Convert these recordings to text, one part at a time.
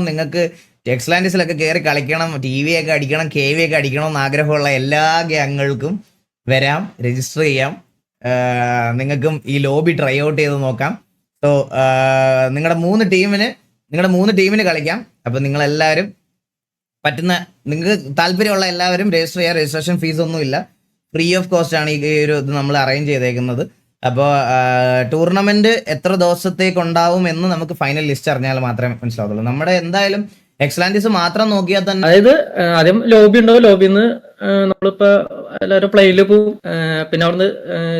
നിങ്ങൾക്ക് എക്സ്ലാൻഡിസിലൊക്കെ കയറി കളിക്കണം, TV ഒക്കെ അടിക്കണം, KV ഒക്കെ അടിക്കണം എന്ന് ആഗ്രഹമുള്ള എല്ലാ ഗ്യാങ്ങുകൾക്കും വരാം, രജിസ്റ്റർ ചെയ്യാം. നിങ്ങൾക്കും ഈ ലോബി ട്രൈ ഔട്ട് ചെയ്ത് നോക്കാം. സോ നിങ്ങളുടെ മൂന്ന് ടീമിന് കളിക്കാം. അപ്പം നിങ്ങളെല്ലാവരും നിങ്ങൾക്ക് താല്പര്യമുള്ള എല്ലാവരും രജിസ്റ്റർ ചെയ്യാം. രജിസ്ട്രേഷൻ ഫീസ് ഒന്നുമില്ല, ഫ്രീ ഓഫ് കോസ്റ്റ് ആണ് ഈ ഒരു ഇത് നമ്മൾ അറേഞ്ച് ചെയ്തേക്കുന്നത്. അപ്പോൾ ടൂർണമെന്റ് എത്ര ദിവസത്തേക്ക് ഉണ്ടാവും എന്ന് നമുക്ക് ഫൈനൽ ലിസ്റ്റ് അറിഞ്ഞാൽ മാത്രമേ മനസ്സിലാവുള്ളൂ. നമ്മുടെ എന്തായാലും എക്സ്ലാൻഡിസ് മാത്രം നോക്കിയാൽ തന്നെ, അതായത് ആദ്യം ലോബി ഉണ്ടാവും. ലോബിന്ന് നമ്മളിപ്പോ എല്ലാവരും പ്ലേയില് പോവും. പിന്നെ അവിടുന്ന്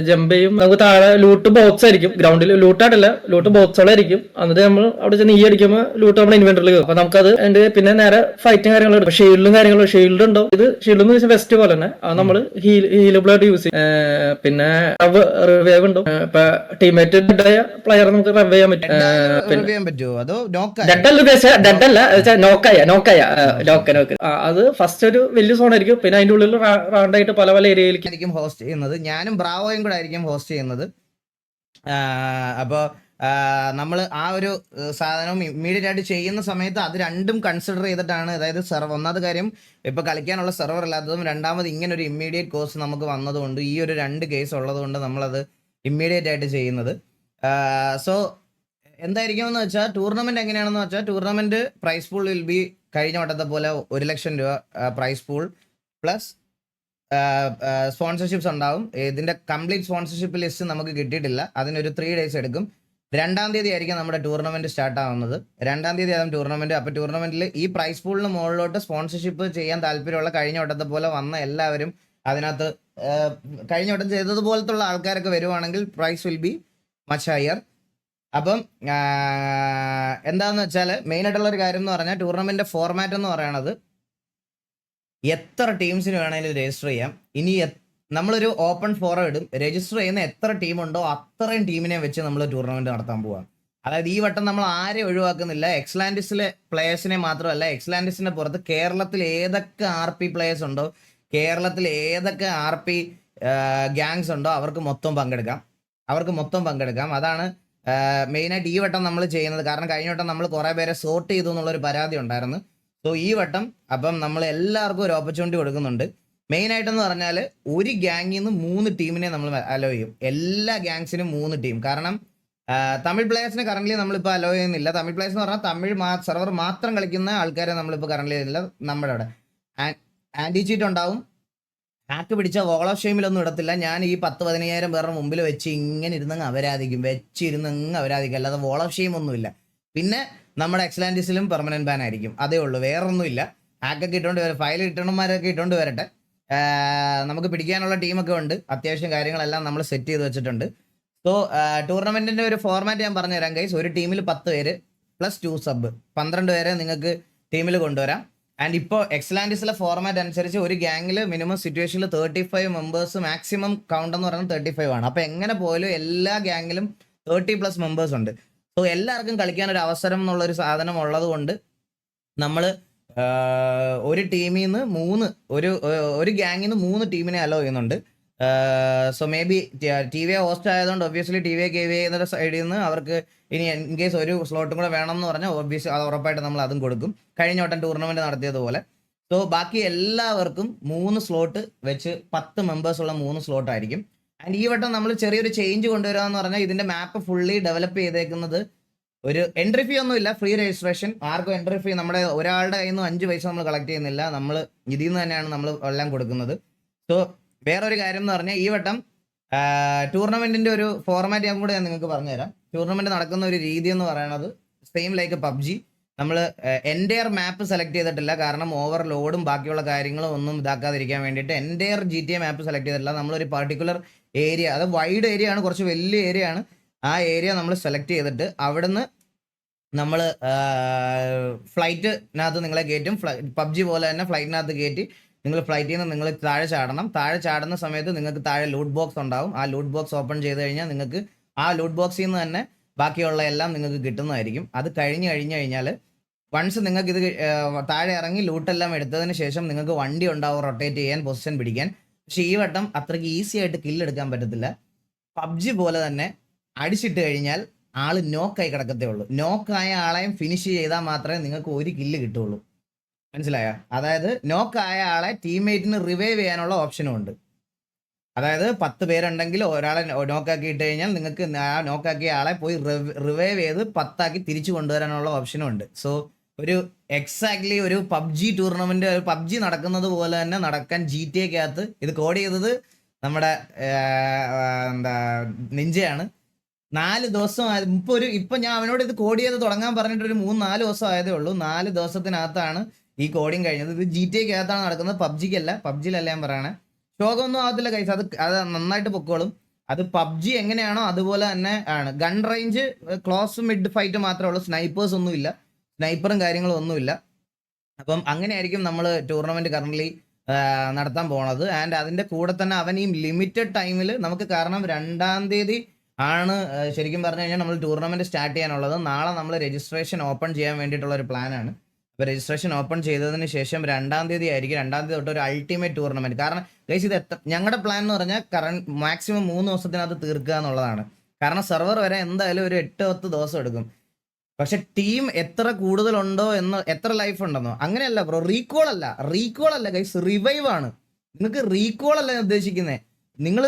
ജമ്പ് ചെയ്യും. നമുക്ക് താഴെ ലൂട്ട് ബോക്സ് ആയിരിക്കും. ഗ്രൗണ്ടിൽ ലൂട്ടായിട്ടല്ല, ലൂട്ട് ബോക്സുകളായിരിക്കും. എന്നിട്ട് നമ്മൾ അവിടെ ചെന്ന് അടിക്കുമ്പോൾ ലൂട്ട് നമ്മുടെ ഇൻവെന്ററിൽ കയറും. അപ്പൊ നമുക്കത് പിന്നെ നേരെ ഫൈറ്റും കാര്യങ്ങളും ഷീൽഡും ഷീൽഡ് ഉണ്ടാവും. ഇത് ഷീൽഡ് എന്ന് വെച്ചാൽ വെസ്റ്റ് പോലെ തന്നെ അത് നമ്മൾ ഹീലബിൾ ആയിട്ട് യൂസ് ചെയ്യും. പിന്നെ റിവൈവ് ഉണ്ടാവും. ഇപ്പൊ ടീമേറ്റ് ഡെഡായ പ്ലെയർ നമുക്ക് റിവൈവ് ചെയ്യാൻ പറ്റും. ഡെഡല്ല നോക്കായ അത് ഫസ്റ്റ് ഒരു വലിയ സോൺ ആയിരിക്കും. പിന്നെ അതിന്റെ ഉള്ളിൽ റൗണ്ടായിട്ട് പല പല ഏരിയയിലേക്കും ഹോസ്റ്റ് ചെയ്യുന്നത്. ഞാനും ബ്രാവോയും കൂടെ ആയിരിക്കും ഹോസ്റ്റ് ചെയ്യുന്നത്. അപ്പോൾ നമ്മൾ ആ ഒരു സാധനം ഇമ്മീഡിയറ്റ് ആയിട്ട് ചെയ്യുന്ന സമയത്ത് അത് രണ്ടും കൺസിഡർ ചെയ്തിട്ടാണ്. അതായത് ഒന്നാമത് കാര്യം ഇപ്പോൾ കളിക്കാനുള്ള സെർവർ അല്ലാത്തതും, രണ്ടാമത് ഇങ്ങനെ ഒരു ഇമ്മീഡിയറ്റ് കോഴ്സ് നമുക്ക് വന്നതുകൊണ്ട്, ഈ ഒരു 2 കേസ് ഉള്ളതുകൊണ്ട് നമ്മളത് ഇമ്മീഡിയറ്റ് ആയിട്ട് ചെയ്യുന്നത്. സോ എന്തായിരിക്കുമെന്ന് വെച്ചാൽ, ടൂർണമെന്റ് എങ്ങനെയാണെന്ന് വെച്ചാൽ, tournament price pool will be കഴിഞ്ഞ വട്ടത്തെ പോലെ 1 ലക്ഷം രൂപ പ്രൈസ് പൂൾ പ്ലസ് സ്പോൺസർഷിപ്സ് ഉണ്ടാവും. ഇതിന്റെ കംപ്ലീറ്റ് സ്പോൺസർഷിപ്പ് ലിസ്റ്റ് നമുക്ക് കിട്ടിയിട്ടില്ല. അതിനൊരു 3 days എടുക്കും. 2-ാം തീയതി ആയിരിക്കും നമ്മുടെ ടൂർണമെന്റ് സ്റ്റാർട്ട് ആവുന്നത്. 2-ാം തീയതി ആകും ടൂർണമെന്റ്. അപ്പോൾ ടൂർണമെന്റിൽ ഈ പ്രൈസ് പൂളിന് മുകളിലോട്ട് സ്പോൺസർഷിപ്പ് ചെയ്യാൻ താല്പര്യമുള്ള, കഴിഞ്ഞ വട്ടത്തെ പോലെ വന്ന എല്ലാവരും അതിനകത്ത് കഴിഞ്ഞ വട്ടം ചെയ്തതുപോലത്തുള്ള ആൾക്കാരൊക്കെ വരുവാണെങ്കിൽ price will be much higher. അപ്പം എന്താണെന്ന് വെച്ചാൽ, മെയിനായിട്ടുള്ളൊരു കാര്യം എന്ന് പറഞ്ഞാൽ, ടൂർണമെന്റ് ഫോർമാറ്റ് എന്ന് പറയണത് എത്ര ടീംസിന് വേണമെങ്കിലും രജിസ്റ്റർ ചെയ്യാം. ഇനി നമ്മളൊരു ഓപ്പൺ ഫോറം ഇടും. രജിസ്റ്റർ ചെയ്യുന്ന എത്ര ടീമുണ്ടോ അത്രയും ടീമിനെ വെച്ച് നമ്മൾ ടൂർണമെന്റ് നടത്താൻ പോവാം. അതായത് ഈ വട്ടം നമ്മൾ ആരെയും ഒഴിവാക്കുന്നില്ല. എക്സ്ലാൻഡിസിലെ പ്ലേയേഴ്സിനെ മാത്രമല്ല, എക്സ്ലാൻഡിസിന്റെ പുറത്ത് കേരളത്തിൽ ഏതൊക്കെ RP പ്ലേയേഴ്സ് ഉണ്ടോ, കേരളത്തിൽ ഏതൊക്കെ RP ഗ്യാങ്സ് ഉണ്ടോ അവർക്ക് മൊത്തം പങ്കെടുക്കാം. അതാണ് മെയിനായിട്ട് ഈ വട്ടം നമ്മൾ ചെയ്യുന്നത്. കാരണം കഴിഞ്ഞ വട്ടം നമ്മൾ കുറേ പേരെ സോർട്ട് ചെയ്തു എന്നുള്ളൊരു പരാതി ഉണ്ടായിരുന്നു. സോ ഈ വട്ടം അപ്പം നമ്മൾ എല്ലാവർക്കും ഒരു ഓപ്പർച്യൂണിറ്റി കൊടുക്കുന്നുണ്ട്. മെയിനായിട്ടെന്ന് പറഞ്ഞാൽ, ഒരു ഗ്യാങ്ങിൽ നിന്ന് 3 ടീമിനെ നമ്മൾ അലോ ചെയ്യും. എല്ലാ ഗ്യാങ്സിനും 3 ടീം. കാരണം തമിഴ് പ്ലേയേഴ്സിനെ കറന്റ് നമ്മളിപ്പോൾ അലോ ചെയ്യുന്നില്ല. തമിഴ് പ്ലേയേഴ്സ് എന്ന് പറഞ്ഞാൽ തമിഴ് സെർവർ മാത്രം കളിക്കുന്ന ആൾക്കാരെ നമ്മളിപ്പോൾ കറന്റ് ചെയ്യുന്നില്ല. നമ്മുടെ അവിടെ ആൻറ്റി ചീറ്റ് ഉണ്ടാവും. ഹാക്ക് പിടിച്ച വോൾ ഓഫ് ഷെയിമിലൊന്നും ഇടത്തില്ല. ഞാൻ ഈ 10-15,000 പേരുടെ മുമ്പിൽ വെച്ച് ഇങ്ങനെ ഇരുന്നങ്ങ് അവരാധിക്കും. അല്ലാതെ വോൾ ഓഫ് ഷെയിം ഒന്നുമില്ല. പിന്നെ നമ്മുടെ എക്സ്ലാൻഡിസിലും പെർമനന്റ് ബാൻ ആയിരിക്കും. അതേ ഉള്ളൂ, വേറൊന്നുമില്ല. ഹാക്കൊക്കെ ഇട്ടുകൊണ്ട് ഫയൽ ഇട്ടണന്മാരൊക്കെ ഇട്ടുകൊണ്ട് വരട്ടെ. നമുക്ക് പിടിക്കാനുള്ള ടീമൊക്കെ ഉണ്ട്. അത്യാവശ്യം കാര്യങ്ങളെല്ലാം നമ്മൾ സെറ്റ് ചെയ്ത് വെച്ചിട്ടുണ്ട്. സോ ടൂർണമെന്റിന്റെ ഒരു ഫോർമാറ്റ് ഞാൻ പറഞ്ഞുതരാം ഗൈസ്. ഒരു ടീമിൽ 10 പേര് പ്ലസ് 2 സബ്, 12 പേരെ നിങ്ങൾക്ക് ടീമിൽ കൊണ്ടുവരാം. ആൻഡ് ഇപ്പോൾ എക്സ്ലാൻഡിസിലെ ഫോർമാറ്റ് അനുസരിച്ച് ഒരു ഗ്യാങ്ങിൽ മിനിമം സിറ്റുവേഷനിൽ 35 മെമ്പേഴ്സ്, മാക്സിമം കൗണ്ട് എന്ന് പറയുന്നത് 35 ആണ്. അപ്പോൾ എങ്ങനെ പോലും എല്ലാ ഗ്യാങ്ങിലും 30+ മെമ്പേഴ്സ് ഉണ്ട്. സോ എല്ലാവർക്കും കളിക്കാൻ ഒരു അവസരം എന്നുള്ളൊരു സാധനം ഉള്ളത് കൊണ്ട് നമ്മൾ ഒരു ടീമിൽ നിന്ന് ഒരു ഗ്യാങ്ങിൽ നിന്ന് 3 ടീമിനെ അലോ ചെയ്യുന്നുണ്ട്. So may be TV host ആയതുകൊണ്ട് ഒബ്വിയസ്ലി TV KV എന്നൊരു സൈഡിൽ നിന്ന് അവർക്ക് ഇനി ഇൻ കേസ് ഒരു സ്ലോട്ടും കൂടെ വേണം എന്ന് പറഞ്ഞാൽ ഒബ്വിയസ്ലി അത് ഉറപ്പായിട്ട് നമ്മൾ അതും കൊടുക്കും, കഴിഞ്ഞ വട്ടം ടൂർണമെന്റ് നടത്തിയതുപോലെ. സോ ബാക്കി എല്ലാവർക്കും 3 സ്ലോട്ട് വെച്ച് 10 മെമ്പേഴ്സ് ഉള്ള 3 സ്ലോട്ട് ആയിരിക്കും. ആൻഡ് ഈ വട്ടം നമ്മൾ ചെറിയൊരു ചേഞ്ച് കൊണ്ടുവരിക എന്ന് പറഞ്ഞാൽ, ഇതിന്റെ മാപ്പ് ഫുള്ളി ഡെവലപ്പ് ചെയ്തേക്കുന്നത് ഒരു എൻട്രി ഫീ ഒന്നുമില്ല, ഫ്രീ രജിസ്ട്രേഷൻ. ആർക്കും എൻട്രി ഫീ, നമ്മുടെ ഒരാളുടെ കയ്യിൽ നിന്ന് 5 പൈസ നമ്മൾ കളക്ട് ചെയ്യുന്നില്ല. നമ്മൾ ഇതിൽ നിന്ന് തന്നെയാണ് നമ്മൾ എല്ലാം കൊടുക്കുന്നത്. സോ വേറൊരു കാര്യം എന്ന് പറഞ്ഞാൽ, ഈ വട്ടം ടൂർണമെന്റിന്റെ ഒരു ഫോർമാറ്റ് ഞാൻ നിങ്ങൾക്ക് പറഞ്ഞുതരാം. ടൂർണമെന്റ് നടക്കുന്ന ഒരു രീതി എന്ന് പറയുന്നത് സെയിം ലൈക്ക് PUBG. നമ്മൾ എൻറ്റയർ മാപ്പ് സെലക്ട് ചെയ്തിട്ടില്ല. കാരണം ഓവർലോഡും ബാക്കിയുള്ള കാര്യങ്ങളും ഒന്നും ഇതാക്കാതിരിക്കാൻ വേണ്ടിയിട്ട് എൻറ്റയർ GTA മാപ്പ് സെലക്ട് ചെയ്തിട്ടില്ല. നമ്മളൊരു പർട്ടിക്കുലർ ഏരിയ, അത് വൈഡ് ഏരിയ ആണ്, കുറച്ച് വലിയ ഏരിയ ആണ്. ആ ഏരിയ നമ്മൾ സെലക്ട് ചെയ്തിട്ട് അവിടുന്ന് നമ്മൾ ഫ്ലൈറ്റിനകത്ത് നിങ്ങളെ കയറ്റും. PUBG പോലെ തന്നെ ഫ്ലൈറ്റിനകത്ത് കയറ്റി നിങ്ങൾ ഫ്ലൈറ്റിൽ നിന്ന് നിങ്ങൾ താഴെ ചാടണം. താഴെ ചാടുന്ന സമയത്ത് നിങ്ങൾക്ക് താഴെ ലൂട്ട് ബോക്സ് ഉണ്ടാവും. ആ ലൂട്ട് ബോക്സ് ഓപ്പൺ ചെയ്ത് കഴിഞ്ഞാൽ നിങ്ങൾക്ക് ആ ലൂട്ട് ബോക്സിൽ നിന്ന് തന്നെ ബാക്കിയുള്ള എല്ലാം നിങ്ങൾക്ക് കിട്ടുന്നതായിരിക്കും. അത് കഴിഞ്ഞാൽ വൺസ് നിങ്ങൾക്ക് ഇത് താഴെ ഇറങ്ങി ലൂട്ടെല്ലാം എടുത്തതിന് ശേഷം നിങ്ങൾക്ക് വണ്ടി ഉണ്ടാവും റൊട്ടേറ്റ് ചെയ്യാൻ, പൊസിഷൻ പിടിക്കാൻ. പക്ഷെ ഈ വട്ടം അത്രയ്ക്ക് ഈസി ആയിട്ട് കില്ലെടുക്കാൻ പറ്റത്തില്ല. PUBG പോലെ തന്നെ അടിച്ചിട്ട് കഴിഞ്ഞാൽ ആള് നോക്കായി കിടക്കത്തേ ഉള്ളൂ. നോക്കായ ആളെയും ഫിനിഷ് ചെയ്താൽ മാത്രമേ നിങ്ങൾക്ക് ഒരു കില്ല് കിട്ടുള്ളൂ. മനസ്സിലായോ? അതായത് നോക്കായ ആളെ ടീംമേറ്റിന് റിവൈവ് ചെയ്യാനുള്ള ഓപ്ഷനും ഉണ്ട്. അതായത് 10 പേരുണ്ടെങ്കിൽ ഒരാളെ നോക്കാക്കി ഇട്ട് കഴിഞ്ഞാൽ നിങ്ങൾക്ക് ആ നോക്കാക്കിയ ആളെ പോയി റിവൈവ് ചെയ്ത് 10 തിരിച്ചു കൊണ്ടുവരാനുള്ള ഓപ്ഷനും ഉണ്ട്. സോ ഒരു എക്സാക്ട്ലി ഒരു പബ്ജി ടൂർണമെന്റ്, പബ്ജി നടക്കുന്നത് പോലെ തന്നെ നടക്കാൻ GTA ഇത് കോഡ് ചെയ്തത് നമ്മുടെ എന്താ നിഞ്ചയാണ്. 4 ദിവസം ഇപ്പൊ ഞാൻ അവനോട് ഇത് കോഡ് ചെയ്ത് തുടങ്ങാൻ പറഞ്ഞിട്ട് ഒരു 3-4 ദിവസം ആയതേ ഉള്ളൂ. 4 ദിവസത്തിനകത്താണ് ഈ കോഡിങ് കഴിഞ്ഞത്. ഇത് GTA നടക്കുന്നത്, പബ്ജിക്കല്ല. പബ്ജിയിലല്ല ഞാൻ പറയണേ. ശോകമൊന്നും ആവത്തില്ല കൈസ്, അത് നന്നായിട്ട് പൊക്കോളും. അത് പബ്ജി എങ്ങനെയാണോ അതുപോലെ തന്നെ ആണ്. Gun range close mid fight മാത്രമേ ഉള്ളൂ. സ്നൈപ്പേഴ്സ് ഒന്നുമില്ല, സ്നൈപ്പറും കാര്യങ്ങളും ഒന്നുമില്ല. അപ്പം അങ്ങനെയായിരിക്കും നമ്മൾ ടൂർണമെന്റ് കറന്റ് നടത്താൻ പോണത്. ആൻഡ് അതിന്റെ കൂടെ തന്നെ അവൻ ഈ ലിമിറ്റഡ് ടൈമിൽ നമുക്ക്, കാരണം 2-ാം തീയതി ആണ് ശരിക്കും പറഞ്ഞു കഴിഞ്ഞാൽ നമ്മൾ ടൂർണമെന്റ് സ്റ്റാർട്ട് ചെയ്യാനുള്ളത്. നാളെ നമ്മൾ രജിസ്ട്രേഷൻ ഓപ്പൺ ചെയ്യാൻ വേണ്ടിയിട്ടുള്ള ഒരു പ്ലാനാണ്. അപ്പോൾ രജിസ്ട്രേഷൻ ഓപ്പൺ ചെയ്തതിന് ശേഷം 2-ാം തീയതി ആയിരിക്കും, 2-ാം തീയതി തൊട്ട് ഒരു അൾട്ടിമേറ്റ് ടൂർണമെന്റ്. കാരണം ഗൈസ് ഇത് ഞങ്ങളുടെ പ്ലാൻ എന്ന് പറഞ്ഞാൽ മാക്സിമം 3 ദിവസത്തിനകത്ത് തീർക്കുക എന്നുള്ളതാണ്. കാരണം സെർവർ വരെ എന്തായാലും ഒരു 8-10 ദിവസം എടുക്കും. പക്ഷെ ടീം എത്ര കൂടുതലുണ്ടോ എന്ന്, എത്ര ലൈഫ് ഉണ്ടെന്നോ അങ്ങനെയല്ല ബ്രോ. റീകോൾ അല്ല ഗൈസ്, റിവൈവ് ആണ്. നിങ്ങൾക്ക് റീകോൾ അല്ല ഉദ്ദേശിക്കുന്നത്. നിങ്ങൾ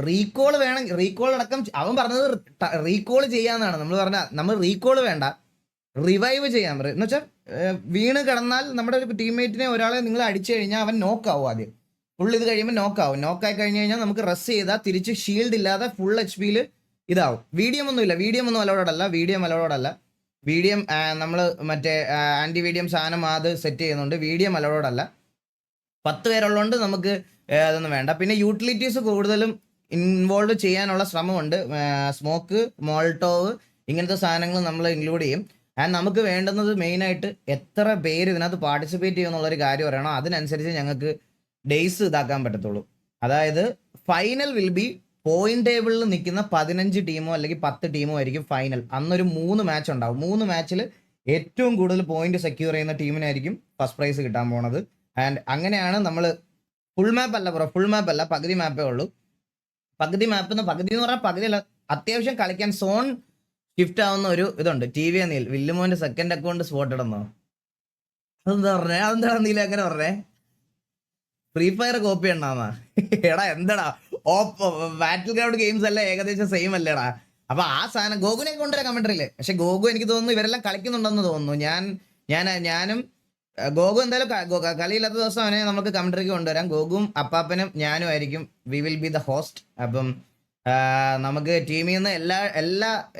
റീകോൾ വേണം, റീകോൾ അടക്കം. അവൻ പറഞ്ഞത് റീകോൾ ചെയ്യാന്നാണ്. നമ്മൾ റീകോൾ വേണ്ട, റിവൈവ് ചെയ്യാൻ പറയും. എന്ന് വെച്ചാൽ വീണ് കിടന്നാൽ നമ്മുടെ ഒരു ടീംമേറ്റിനെ ഒരാളെ നിങ്ങൾ അടിച്ചു കഴിഞ്ഞാൽ അവൻ നോക്കാവും. ആദ്യം ഫുൾ ഇത് കഴിയുമ്പോൾ നോക്കാവും. നോക്കായി കഴിഞ്ഞ് കഴിഞ്ഞാൽ നമുക്ക് റസ് ചെയ്താൽ തിരിച്ച് ഷീൽഡ് ഇല്ലാതെ ഫുൾ HP ഇതാവും. വീഡിയം ഒന്നും അലോഡല്ല. വീഡിയം നമ്മൾ മറ്റേ ആന്റി വീഡിയം സാധനം അത് സെറ്റ് ചെയ്യുന്നുണ്ട്. വീഡിയം അലോഡല്ല. 10 പേരുള്ളതുകൊണ്ട് നമുക്ക് അതൊന്നും വേണ്ട. പിന്നെ യൂട്ടിലിറ്റീസ് കൂടുതലും ഇൻവോൾവ് ചെയ്യാനുള്ള ശ്രമമുണ്ട്. സ്മോക്ക്, മോൾട്ടോവ് ഇങ്ങനത്തെ സാധനങ്ങൾ നമ്മൾ ഇൻക്ലൂഡ് ചെയ്യും. ആൻഡ് നമുക്ക് വേണ്ടുന്നത് മെയിനായിട്ട് എത്ര പേര് ഇതിനകത്ത് പാർട്ടിസിപ്പേറ്റ് ചെയ്യുമെന്നുള്ളൊരു കാര്യം പറയണം. അതിനനുസരിച്ച് ഞങ്ങൾക്ക് ഡേയ്സ് ഇതാക്കാൻ പറ്റത്തുള്ളൂ. അതായത് ഫൈനൽ വിൽ ബി പോയിന്റ് ടേബിളിൽ നിൽക്കുന്ന 15 ടീമോ അല്ലെങ്കിൽ 10 ടീമോ ആയിരിക്കും ഫൈനൽ. അന്നൊരു 3 മാച്ച് ഉണ്ടാവും. 3 മാച്ചിൽ ഏറ്റവും കൂടുതൽ പോയിന്റ് സെക്യൂർ ചെയ്യുന്ന ടീമിനായിരിക്കും ഫസ്റ്റ് പ്രൈസ് കിട്ടാൻ പോണത്. ആൻഡ് അങ്ങനെയാണ് നമ്മൾ ഫുൾ മാപ്പ് അല്ല, പകുതി മാപ്പേ ഉള്ളൂ. പകുതി എന്ന് പറഞ്ഞാൽ പകുതിയല്ല, അത്യാവശ്യം കളിക്കാൻ സോൺ ഷിഫ്റ്റ് ആവുന്ന ഒരു ഇതുണ്ട്. TV വില്ലുമോന്റെ സെക്കൻഡ് അക്കൗണ്ട് സ്പോട്ട് ഇടുന്നോ? അതെന്താ നീല അങ്ങനെ പറഞ്ഞേ? ഫ്രീ ഫയർ കോപ്പി ഉണ്ടാവുന്ന എടാ എന്താടാ, ബാറ്റിൽ ഗ്രൗണ്ട് ഗെയിംസ് അല്ലേ ഏകദേശം സെയിം അല്ലേടാ. അപ്പൊ ആ സാധനം ഗോകുനെ കൊണ്ടുവരാൻ കമന്ററിയില്ലേ. പക്ഷെ ഗോകു എനിക്ക് തോന്നുന്നു ഇവരെല്ലാം കളിക്കുന്നുണ്ടെന്ന് തോന്നുന്നു. ഞാനും ഗോകു എന്തായാലും കളിയില്ലാത്ത ദിവസം അവനെ നമുക്ക് കമന്ററിക്ക് കൊണ്ടുവരാം. ഗോകുവും അപ്പാപ്പനും ഞാനും ആയിരിക്കും, we will be the host. അപ്പം നമുക്ക് ടീമിൽ നിന്ന്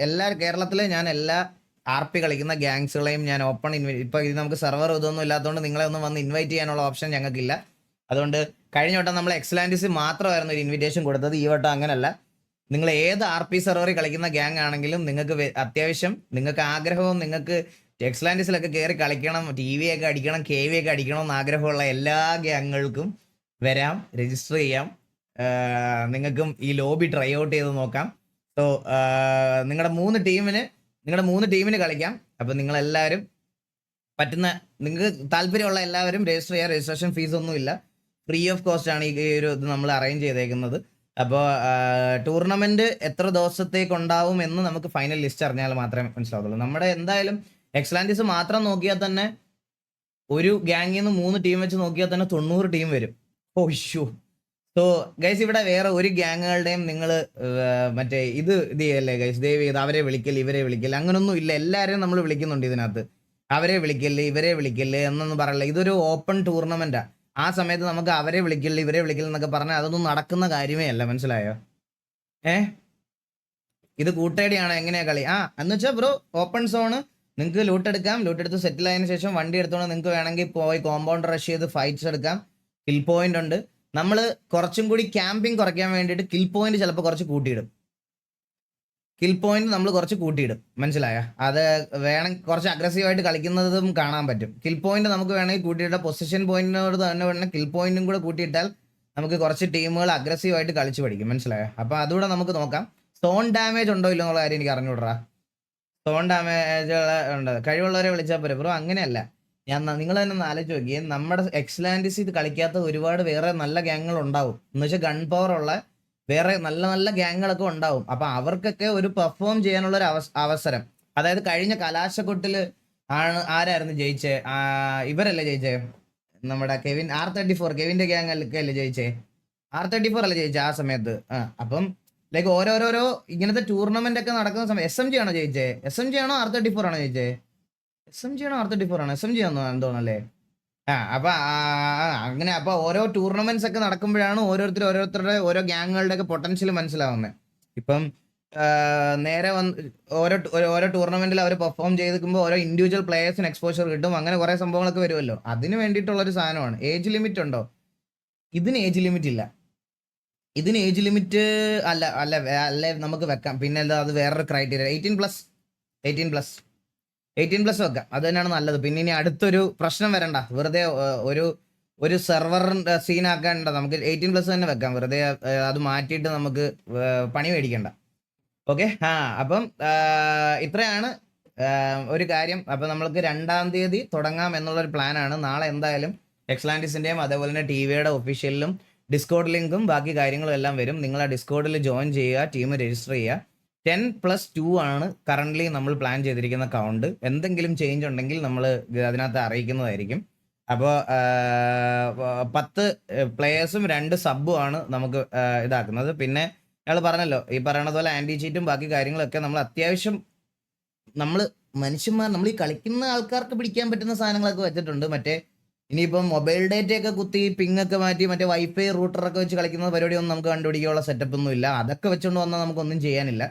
എല്ലാ കേരളത്തിലെ ഞാൻ എല്ലാ RP കളിക്കുന്ന ഗ്യാങ്സുകളെയും ഞാൻ ഓപ്പൺ ഇപ്പൊ ഇത് നമുക്ക് സെർവർ ഇതൊന്നും ഇല്ലാത്തതുകൊണ്ട് നിങ്ങളെ ഒന്നും വന്ന് ഇൻവൈറ്റ് ചെയ്യാനുള്ള ഓപ്ഷൻ ഞങ്ങൾക്കില്ല. അതുകൊണ്ട് കഴിഞ്ഞ വട്ടം നമ്മൾ എക്സലാൻഡിസ് മാത്രമായിരുന്നു ഒരു ഇൻവിറ്റേഷൻ കൊടുത്തത്. ഈ വട്ടം അങ്ങനല്ല. നിങ്ങൾ ഏത് RP സെർവറിൽ കളിക്കുന്ന ഗ്യാങ് ആണെങ്കിലും നിങ്ങൾക്ക് അത്യാവശ്യം നിങ്ങൾക്ക് ആഗ്രഹവും, നിങ്ങൾക്ക് എക്സലാൻഡിസിലൊക്കെ കയറി കളിക്കണം, TV ഒക്കെ അടിക്കണം, KV ഒക്കെ അടിക്കണം എന്ന് ആഗ്രഹമുള്ള എല്ലാ ഗ്യാങ്ങുകൾക്കും വരാം, രജിസ്റ്റർ ചെയ്യാം. നിങ്ങൾക്കും ഈ ലോബി ട്രൈ ഔട്ട് ചെയ്ത് നോക്കാം. സോ നിങ്ങളുടെ 3 ടീമിന് കളിക്കാം. അപ്പം നിങ്ങളെല്ലാവരും നിങ്ങൾക്ക് താല്പര്യമുള്ള എല്ലാവരും രജിസ്റ്റർ ചെയ്യാം. രജിസ്ട്രേഷൻ ഫീസ് ഒന്നുമില്ല, ഫ്രീ ഓഫ് കോസ്റ്റ് ആണ് ഈ ഒരു ഇത് നമ്മൾ അറേഞ്ച് ചെയ്തേക്കുന്നത്. അപ്പോൾ ടൂർണമെന്റ് എത്ര ദിവസത്തേക്ക് ഉണ്ടാവും എന്ന് നമുക്ക് ഫൈനൽ ലിസ്റ്റ് അറിഞ്ഞാൽ മാത്രമേ മനസ്സിലാവുള്ളൂ. നമ്മുടെ എന്തായാലും എക്സലാൻഡിസ് മാത്രം നോക്കിയാൽ തന്നെ ഒരു ഗ്യാങ്ങിൽ നിന്ന് 3 ടീം വെച്ച് നോക്കിയാൽ തന്നെ 90 ടീം വരും. ഓ ഇഷ്യൂ. സോ ഗൈസ് ഇവിടെ വേറെ ഒരു ഗ്യാങ്ങുകളുടെയും നിങ്ങൾ മറ്റേ ഇത് ചെയ്യല്ലേ ഗൈസ്, ദയവ് ചെയ്ത് അവരെ വിളിക്കല് ഇവരെ വിളിക്കല് അങ്ങനൊന്നും ഇല്ല. എല്ലാവരെയും നമ്മൾ വിളിക്കുന്നുണ്ട് ഇതിനകത്ത്. അവരെ വിളിക്കല് ഇവരെ വിളിക്കല് എന്നൊന്നും പറയല്ല. ഇതൊരു ഓപ്പൺ ടൂർണമെന്റാ. ആ സമയത്ത് നമുക്ക് അവരെ വിളിക്കല് ഇവരെ വിളിക്കല് എന്നൊക്കെ പറഞ്ഞാൽ അതൊന്നും നടക്കുന്ന കാര്യമേ അല്ല. മനസ്സിലായോ? ഇത് കൂട്ടേടിയാണ്. എങ്ങനെയാ കളി? എന്ന് വെച്ചാൽ ബ്രോ ഓപ്പൺ സോണ് നിങ്ങൾക്ക് ലൂട്ടെടുത്ത് സെറ്റിൽ ആയതിനു ശേഷം വണ്ടി എടുത്തോണ്ട് നിങ്ങൾക്ക് വേണമെങ്കിൽ പോയി കോമ്പൗണ്ട് റഷ് ചെയ്ത് ഫൈറ്റ്സ് എടുക്കാം. കിൽ പോയിന്റ് ഉണ്ട്. നമ്മൾ കുറച്ചും കൂടി ക്യാമ്പിങ് കുറയ്ക്കാൻ വേണ്ടിയിട്ട് കിൽ പോയിന്റ് ചിലപ്പോൾ കുറച്ച് കൂട്ടിയിടും. മനസ്സിലായോ? അത് വേണമെങ്കിൽ കുറച്ച് അഗ്രസീവായിട്ട് കളിക്കുന്നതും കാണാൻ പറ്റും. കിൽ പോയിന്റ് നമുക്ക് വേണമെങ്കിൽ കൂട്ടിയിട്ടാൽ പൊസിഷൻ പോയിന്റിനോട് തന്നെ വേണമെങ്കിൽ കിൽ പോയിന്റും കൂടെ കൂട്ടിയിട്ടാൽ നമുക്ക് കുറച്ച് ടീമുകൾ അഗ്രസീവായിട്ട് കളിച്ച് പഠിക്കും. മനസ്സിലായോ? അപ്പോൾ അതുകൂടെ നമുക്ക് നോക്കാം. സോൺ ഡാമേജ് ഉണ്ടോ ഇല്ലോ എന്നുള്ള കാര്യം എനിക്ക് അറിഞ്ഞുവിടറാ. സോൺ ഡാമേജ് ഉണ്ട്, കഴിവുള്ളവരെ വിളിച്ചാൽ പോരെ ബ്രോ. അങ്ങനെയല്ല, നിങ്ങൾ തന്നെ ഒന്ന് ആലോചിച്ച് നോക്കിയേ. നമ്മുടെ എക്സലാൻഡിസ് ഇത് കളിക്കാത്ത ഒരുപാട് വേറെ നല്ല ഗ്യാങ്ങുകൾ ഉണ്ടാവും. എന്ന് വെച്ചാൽ ഗൺ പവർ ഉള്ള വേറെ നല്ല നല്ല ഗ്യാങ്ങുകളൊക്കെ ഉണ്ടാവും. അപ്പൊ അവർക്കൊക്കെ ഒരു പെർഫോം ചെയ്യാനുള്ള ഒരു അവസരം. അതായത് കഴിഞ്ഞ കലാശക്കൊട്ടില് ആരായിരുന്നു ജയിച്ചേ? ഇവരല്ലേ ജയിച്ചേ? നമ്മുടെ കെവിൻ R34 കെവിന്റെ ഗ്യാങ് അല്ലേ ജയിച്ചേ? R34 അല്ലേ ജയിച്ചേ ആ സമയത്ത്? അപ്പം ലൈക്ക് ഓരോരോരോ ഇങ്ങനത്തെ ടൂർണമെന്റ് ഒക്കെ നടക്കുന്ന സമയം SMG ആണോ ജയിച്ചേ? SMG ആണോ R34 ആണോ ജയിച്ചേ? SMG ആണോ R34 ആണോ? SMG ആണോ എന്തോന്നല്ലേ? അപ്പൊ അങ്ങനെ അപ്പൊ ഓരോ ടൂർണമെന്റ്സ് ഒക്കെ നടക്കുമ്പോഴാണ് ഓരോരുത്തരുടെ ഓരോ ഗ്യാങ്ങുകളുടെ ഒക്കെ പൊട്ടൻഷ്യൽ മനസ്സിലാവുന്നത്. ഇപ്പം നേരെ വന്ന് ഓരോ ടൂർണമെന്റിൽ അവർ പെർഫോം ചെയ്തിരിക്കുമ്പോൾ ഓരോ ഇൻഡിവിജ്വൽ പ്ലേയേഴ്സിന് എക്സ്പോഷർ കിട്ടും. അങ്ങനെ കുറെ സംഭവങ്ങളൊക്കെ വരുമല്ലോ. അതിന് വേണ്ടിയിട്ടുള്ള ഒരു സാധനമാണ്. ഏജ് ലിമിറ്റ് ഉണ്ടോ? ഇതിന് ഏജ് ലിമിറ്റ് ഇല്ല. ഇതിന് ഏജ് ലിമിറ്റ് അല്ല നമുക്ക് വെക്കാം. പിന്നെ എന്താ, അത് വേറൊരു ക്രൈറ്റീരിയ. 18 പ്ലസ് വെക്കാം. അത് തന്നെയാണ് നല്ലത്. പിന്നെ ഇനി അടുത്തൊരു പ്രശ്നം വരണ്ട. വെറുതെ ഒരു സെർവർ സീൻ ആക്കാണ്ട. നമുക്ക് 18 പ്ലസ് തന്നെ വെക്കാം. വെറുതെ അത് മാറ്റിയിട്ട് നമുക്ക് പണി മേടിക്കണ്ട. ഓക്കെ. അപ്പം ഇത്രയാണ് ഒരു കാര്യം. അപ്പം നമ്മൾക്ക് 2-ാം തീയതി തുടങ്ങാം എന്നുള്ളൊരു പ്ലാനാണ്. നാളെ എന്തായാലും എക്സ്ലാൻഡിസിന്റെയും അതേപോലെ തന്നെ ടിവിയുടെ ഒഫീഷ്യലിലും ഡിസ്കോഡ് ലിങ്കും ബാക്കി കാര്യങ്ങളും എല്ലാം വരും. നിങ്ങൾ ആ ഡിസ്കോഡിൽ ജോയിൻ ചെയ്യുക, ടീം രജിസ്റ്റർ ചെയ്യുക. 10+2 ആണ് കറന്റ് നമ്മൾ പ്ലാൻ ചെയ്തിരിക്കുന്ന കൗണ്ട്. എന്തെങ്കിലും ചേഞ്ച് ഉണ്ടെങ്കിൽ നമ്മൾ അതിനകത്ത് അറിയിക്കുന്നതായിരിക്കും. അപ്പോൾ 10 പ്ലേയേഴ്സും 2 സബ്ബും ആണ് നമുക്ക് ഇതാക്കുന്നത്. പിന്നെ ഞങ്ങൾ പറഞ്ഞല്ലോ, ഈ പറയണത് പോലെ ആൻറ്റി ചീറ്റും ബാക്കി കാര്യങ്ങളൊക്കെ നമ്മൾ അത്യാവശ്യം നമ്മൾ മനുഷ്യന്മാർ, നമ്മൾ ഈ കളിക്കുന്ന ആൾക്കാർക്ക് പിടിക്കാൻ പറ്റുന്ന സാധനങ്ങളൊക്കെ വെച്ചിട്ടുണ്ട്. മറ്റേ ഇനിയിപ്പം മൊബൈൽ ഡേറ്റയൊക്കെ കുത്തി പിങ് ഒക്കെ മാറ്റി മറ്റേ വൈഫൈ റൂട്ടറൊക്കെ വെച്ച് കളിക്കുന്ന പരിപാടിയൊന്നും നമുക്ക് കണ്ടുപിടിക്കാനുള്ള സെറ്റപ്പ് ഒന്നും ഇല്ല. അതൊക്കെ വെച്ചുകൊണ്ട് വന്നാൽ നമുക്കൊന്നും ചെയ്യാനില്ല.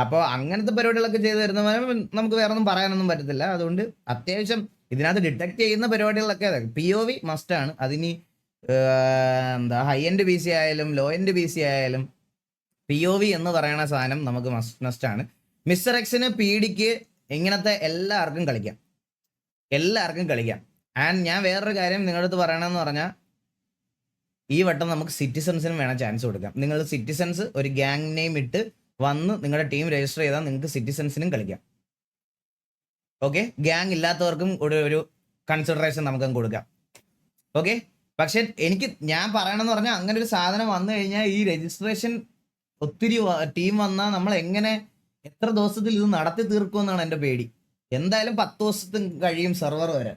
അപ്പോൾ അങ്ങനത്തെ പരിപാടികളൊക്കെ ചെയ്ത് തരുന്നവരെ നമുക്ക് വേറെ ഒന്നും പറയാനൊന്നും പറ്റത്തില്ല. അതുകൊണ്ട് അത്യാവശ്യം ഇതിനകത്ത് ഡിറ്റക്ട് ചെയ്യുന്ന പരിപാടികളൊക്കെ POV മസ്റ്റാണ്. അതിനി എന്താ ഹൈ എൻഡ് PC ആയാലും ലോ എൻഡ് PC ആയാലും POV എന്ന് പറയുന്ന സാധനം നമുക്ക് മസ്റ്റാണ്. മിസ്റ്റർ എക്സിന് PDക്ക് ഇങ്ങനത്തെ എല്ലാവർക്കും കളിക്കാം. ആൻഡ് ഞാൻ വേറൊരു കാര്യം നിങ്ങളുടെ അടുത്ത് പറയണമെന്ന് പറഞ്ഞാൽ, ഈ വട്ടം നമുക്ക് സിറ്റിസൺസിനും വേണം ചാൻസ് കൊടുക്കാം. നിങ്ങൾ സിറ്റിസൺസ് ഒരു ഗ്യാങ് നെയിം ഇട്ട് വന്ന് നിങ്ങളുടെ ടീം രജിസ്റ്റർ ചെയ്താൽ നിങ്ങൾക്ക് സിറ്റിസൺസിനും കളിക്കാം. ഓക്കെ. ഗ്യാങ് ഇല്ലാത്തവർക്കും ഒരു കൺസിഡറേഷൻ നമുക്ക് കൊടുക്കാം. ഓക്കെ. പക്ഷെ ഞാൻ പറയണമെന്ന് പറഞ്ഞാൽ, അങ്ങനെ ഒരു സാധനം വന്നു കഴിഞ്ഞാൽ ഈ രജിസ്ട്രേഷൻ ഒത്തിരി ടീം വന്നാൽ നമ്മൾ എത്ര ദിവസത്തിൽ ഇത് നടത്തി തീർക്കുമെന്നാണ് എൻ്റെ പേടി. എന്തായാലും 10 ദിവസത്തിന് കഴിയും സെർവർ വരെ.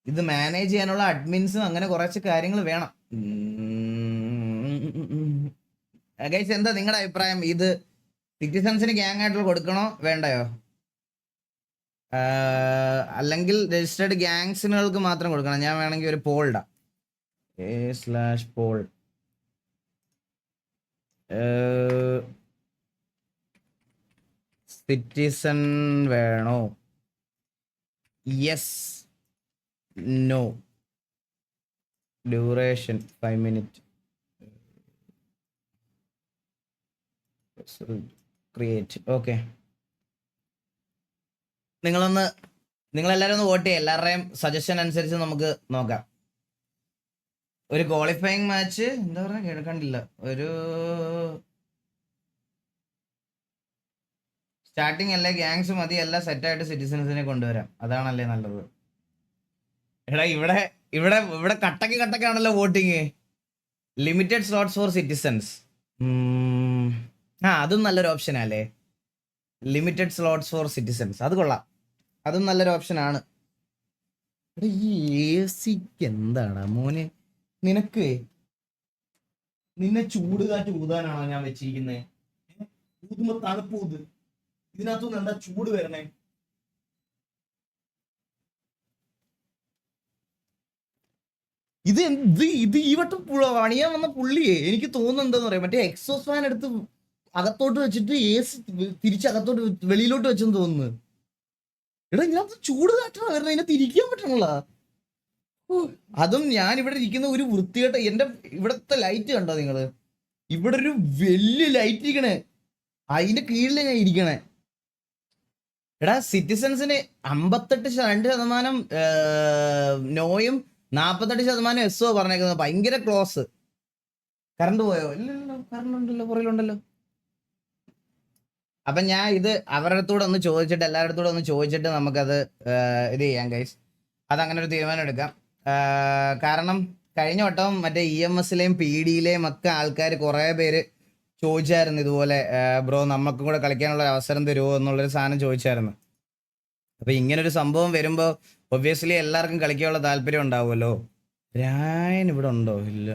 ഇത് മാനേജ് ചെയ്യാനുള്ള അഡ്മിൻസും അങ്ങനെ കുറച്ച് കാര്യങ്ങൾ വേണം. ഗൈസ്, എന്താ നിങ്ങളുടെ അഭിപ്രായം? ഇത് സിറ്റിസൺസിന് ഗ്യാങ് ആയിട്ട് കൊടുക്കണോ വേണ്ടയോ? അല്ലെങ്കിൽ രജിസ്റ്റേർഡ് ഗ്യാങ്സിനുകൾക്ക് മാത്രം കൊടുക്കണം? ഞാൻ വേണമെങ്കിൽ ഒരു പോൾ ഇടാം. /poll സിറ്റിസൺ വേണോ? Yes, no, duration 5 minutes, create. Okay. നിങ്ങളെല്ലാവരും ഒന്ന് വോട്ട് ചെയ്യുക. എല്ലാവരുടെയും സജഷൻ അനുസരിച്ച് നമുക്ക് നോക്കാം. ഒരു ക്വാളിഫയിങ് മാച്ച് എന്താ പറഞ്ഞ കേൾക്കണ്ടില്ല. ഒരു സ്റ്റാർട്ടിങ് അല്ലേ ഗ്യാങ്സ് മതി, എല്ലാം സെറ്റായിട്ട് സിറ്റിസൺസിനെ കൊണ്ടുവരാം. അതാണല്ലേ നല്ലത്. എടാ ഇവിടെ കട്ടക്കാണല്ലോ voting. Limited slots for citizens. അതും നല്ലൊരു ഓപ്ഷനല്ലേ. ലിമിറ്റഡ് സ്ലോട്ട്സ് ഫോർ സിറ്റിസൺസ്, അത് കൊള്ളാം. അതും നല്ലൊരു ഓപ്ഷനാണ്. ഈ AC എന്താടാ മോനെ, നിന്നെ ചൂട് കാറ്റ് ഊതാനാണോ ഞാൻ വെച്ചിരിക്കുന്നത്? ഊതുമ്പോ തണുപ്പ് ഊത്. ഇതിനകത്തുനിന്ന് എന്താ ചൂട് വരണേ? ഇത് ഈ വട്ടം പണിയാൻ വന്ന പുള്ളിയെ എനിക്ക് തോന്നുന്നത് എന്താന്ന് പറയാം, മറ്റേ എക്സോസ് ഫാൻ എടുത്ത് അകത്തോട്ട് വെച്ചിട്ട് AC തിരിച്ചകത്തോട്ട് വെളിയിലോട്ട് വെച്ചെന്ന് തോന്നുന്നു. എടാ, ഇതിനകത്ത് ചൂട് കാറ്റാണ് വരണേ, ഇതിനെ തിരിക്കാൻ പറ്റണല്ല. അതും ഞാൻ ഇവിടെ ഇരിക്കുന്ന ഒരു വൃത്തികെട്ട എന്റെ ഇവിടത്തെ ലൈറ്റ് കണ്ടോ നിങ്ങള്? ഇവിടെ ഒരു വലിയ ലൈറ്റ് ഇരിക്കണേ, അതിന്റെ കീഴിലെ ഞാൻ ഇരിക്കണേ. എടാ, സിറ്റിസൺസിന് 58% നോയും 48% എസ്സോ പറഞ്ഞേക്കുന്നത്. ഭയങ്കര ക്ലോസ്. കറണ്ട് പോയോ? ഇല്ലല്ലോ, കറണ്ട് ഉണ്ടല്ലോ, പുറകിലുണ്ടല്ലോ. അപ്പൊ ഞാൻ ഇത് അവരുടെ അടുത്തൂടെ ഒന്ന് ചോദിച്ചിട്ട്, എല്ലാവരുടെ അടുത്തൂടെ ഒന്ന് ചോദിച്ചിട്ട് നമുക്കത് ഇത് ചെയ്യാം ഗൈസ്. അതങ്ങനെ ഒരു തീരുമാനം എടുക്കാം. കാരണം കഴിഞ്ഞ വട്ടം മറ്റേ EMSലെയും PD-ലെയും ഒക്കെ ആൾക്കാർ കുറെ പേര് ചോദിച്ചായിരുന്നു ഇതുപോലെ ബ്രോ നമുക്കും കൂടെ കളിക്കാനുള്ള അവസരം തരുമോ എന്നുള്ളൊരു സാധനം ചോദിച്ചായിരുന്നു. അപ്പൊ ഇങ്ങനൊരു സംഭവം വരുമ്പോ ഒബ്വിയസ്ലി എല്ലാവർക്കും കളിക്കാനുള്ള താല്പര്യം ഉണ്ടാവുമല്ലോ. രായൻ ഇവിടെ ഉണ്ടോ? ഇല്ല.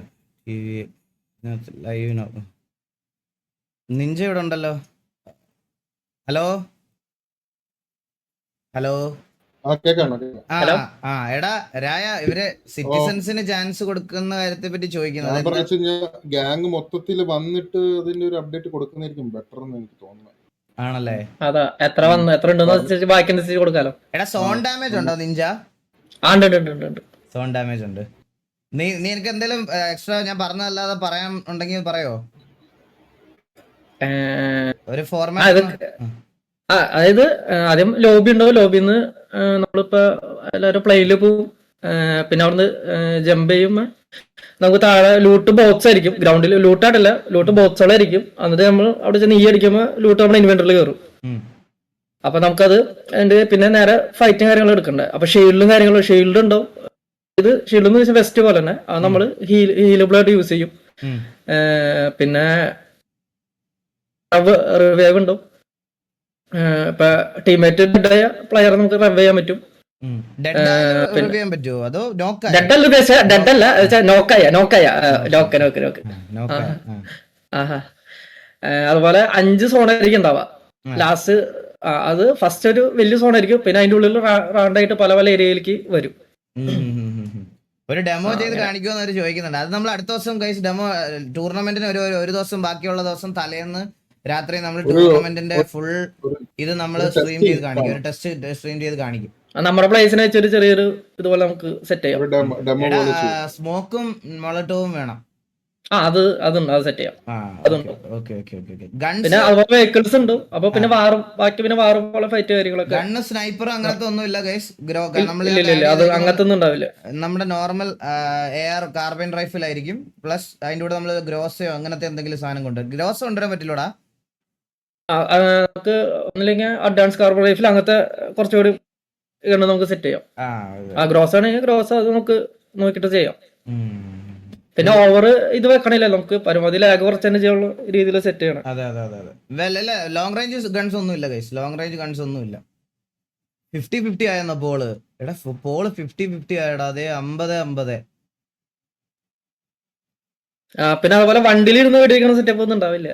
ലൈവിനോ നിഞ്ച ഇവിടെ ഉണ്ടല്ലോ. ഹലോ ഹലോ ആ ഹലോ. ആ എടാ രായ, ഇവര് സിറ്റിസൺസിന് ചാൻസ് കൊടുക്കുന്ന കാര്യത്തെ പറ്റി ചോദിക്കുന്നത്. ഞാൻ പറഞ്ഞു ഗ്യാങ് മൊത്തത്തിൽ വന്നിട്ട് അതിന്റെ ഒരു അപ്ഡേറ്റ് കൊടുക്കുന്നതായിരിക്കും ബെറ്റർ എന്ന് എനിക്ക് തോന്നുന്നത്. ആണല്ലേ? അതാ എത്ര ഉണ്ടെന്ന് ബാക്കി കൊടുക്കാലോ. എടാ സോൺ ഡാമേജ് ഉണ്ടോ നിഞ്ച? സോൺ ഡാമേജ് ഉണ്ട്. നീ എനിക്ക് എന്തെങ്കിലും എക്സ്ട്രാ ഞാൻ പറഞ്ഞതല്ലാതെ പറയാൻ ഉണ്ടെങ്കിൽ പറയോ? ഒരു ഫോർമാറ്റ്. അതായത് ആദ്യം ലോബി ഉണ്ടാവും. ലോബിന്ന് നമ്മളിപ്പോ എല്ലാവരും പ്ലെയിനിൽ പോവും. പിന്നെ അവിടുന്ന് ജമ്പ് ചെയ്യുമ്പോ നമുക്ക് താഴെ ലൂട്ട് ബോക്സ് ആയിരിക്കും. ഗ്രൗണ്ടിൽ ലൂട്ടായിട്ടല്ല, ലൂട്ട് ബോക്സുകളായിരിക്കും. എന്നിട്ട് നമ്മൾ അവിടെ ചെന്ന് അടിക്കുമ്പോൾ ലൂട്ട് നമ്മുടെ ഇൻവെന്ററിൽ കയറും. അപ്പൊ നമുക്കത് അതിന്റെ പിന്നെ നേരെ ഫൈറ്റും കാര്യങ്ങളും എടുക്കണ്ടേ. അപ്പൊ ഷീൽഡും കാര്യങ്ങളും ഷീൽഡ് ഉണ്ടാവും. ഇത് ഷീൽഡ് എന്ന് വെച്ചാൽ വെസ്റ്റ് പോലെ തന്നെ അത് നമ്മൾ ഹീലബിളായിട്ട് യൂസ് ചെയ്യും. പിന്നെ റിവൈവ് ഉണ്ടാവും. ഇപ്പൊ ടീമേറ്റ് ഡെഡായ പ്ലെയറെ നമുക്ക് റിവൈവ് ചെയ്യാൻ പറ്റും. ഡെഡല്ല നോക്കായ. അതുപോലെ 5 സോണായിരിക്കും ഉണ്ടാവുക ലാസ്റ്റ്. അത് ഫസ്റ്റ് ഒരു വലിയ സോണായിരിക്കും. പിന്നെ അതിന്റെ ഉള്ളിൽ റൗണ്ടായിട്ട് പല പല ഏരിയയിലേക്ക് വരും. ഒരു ഡെമോ ചെയ്ത് കാണിക്കുമെന്ന് അവർ ചോദിക്കുന്നുണ്ട്. അത് നമ്മൾ അടുത്ത ദിവസം ഡെമോ ടൂർണമെന്റിന് ഒരു ദിവസം ബാക്കിയുള്ള ദിവസം തലേന്ന് രാത്രി നമ്മൾ ടൂർണമെന്റിന്റെ ഫുൾ ഇത് നമ്മൾ സ്ട്രീം ചെയ്ത് കാണിക്കും. ഒരു ടെസ്റ്റ് സ്ട്രീം ചെയ്ത് കാണിക്കും. നമ്മുടെ പ്ലേസിനെ വെച്ചൊരു ചെറിയൊരു ഇതുപോലെ നമുക്ക് സെറ്റ് ചെയ്യാം. സ്മോക്കും മൊളട്ടോവും വേണം. അതുണ്ട്, അത് സെറ്റ് ചെയ്യാം. പിന്നെ അതുപോലെ വെഹിക്കിൾസ് ഉണ്ട്. അപ്പൊ പിന്നെ ബാക്കി വാറും പോലെ ഫൈറ്റ് കാര്യങ്ങളൊക്കെ. ഗണ്ണ് സ്നൈപ്പർ അങ്ങനത്തെ ഒന്നും ഇല്ല ഗൈസ്. അത് അങ്ങനത്തെ ഒന്നും ഉണ്ടാവില്ല. നമ്മുടെ നോർമൽ AR കാർബൈൻ റൈഫിൾ ആയിരിക്കും. പ്ലസ് അതിന്റെ കൂടെ നമ്മള് ഗ്രോസയോ അങ്ങനത്തെ എന്തെങ്കിലും സാധനം കൊണ്ട്. ഗ്രോസ് കൊണ്ടുവരാൻ പറ്റില്ലടാ. നമുക്ക് ഒന്നില്ലെങ്കിൽ അഡ്വാൻസ് കാർബൺ റൈഫിൾ അങ്ങനത്തെ കുറച്ചുകൂടി ഗണ്ണ് നമുക്ക് സെറ്റ് ചെയ്യാം. ഗ്രോസ് ആണെങ്കിൽ ഗ്രോസ് അത് നമുക്ക് നോക്കിട്ട് ചെയ്യാം. പിന്നെ ഓവർ ഇത് വെക്കണില്ല, നമുക്ക് പരമാവധി ലാഗ് കുറച്ച് തന്നെ ചെയ്യാനുള്ള രീതിയിൽ സെറ്റ് ചെയ്യണം. അതെ. ലോങ് റേഞ്ച് ഗൺസ് ഒന്നും ഇല്ല ഗൈസ്. ലോങ് റേഞ്ച് ഗൺസ് ഒന്നും ഇല്ല. 50-50 ആയെന്നോ പോള്? എടാ പോള് 50-50 ആയടാ. അതെ 50-50. പിന്നെ അതുപോലെ വണ്ടിയിലിരുന്ന് വെടിവെക്കുന്ന സെറ്റപ്പ് ഒന്നും ഉണ്ടാവില്ല.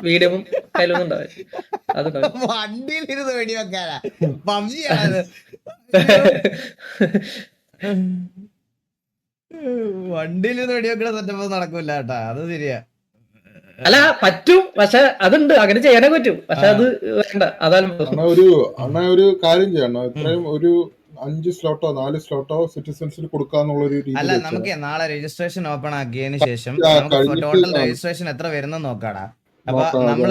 വീഡിയോ കയ്യിലൊന്നും ഉണ്ടാവില്ല. അതുണ്ടാവും. വണ്ടിയിലിരുന്ന് വെടിവെക്കാനാ? പബ്ജി ആണ്. വണ്ടിയിലിരുന്ന് വെടിവെക്കുന്ന സെറ്റപ്പ് നടക്കൂല കേട്ടാ. അത് ശരിയാ. അല്ല പറ്റും, പക്ഷെ അതുണ്ട്, അങ്ങനെ ചെയ്യാനേ പറ്റും. പക്ഷെ അത് വേണ്ട. അതാണ് ഒരു കാര്യം ചെയ്യണം. ഇത്രയും ഒരു 5 സ്ലോട്ടോ 4 സ്ലോട്ടോ സിറ്റിസൺസിന് കൊടുക്കാന്നുള്ള ഒരു രീതി. അല്ല നമുക്ക് നാളെ രജിസ്ട്രേഷൻ ഓപ്പൺ ആക്കിയതിന് ശേഷം ടോട്ടൽ രജിസ്ട്രേഷൻ എത്ര വരുന്ന നോക്കാടാ. അപ്പൊ നമ്മൾ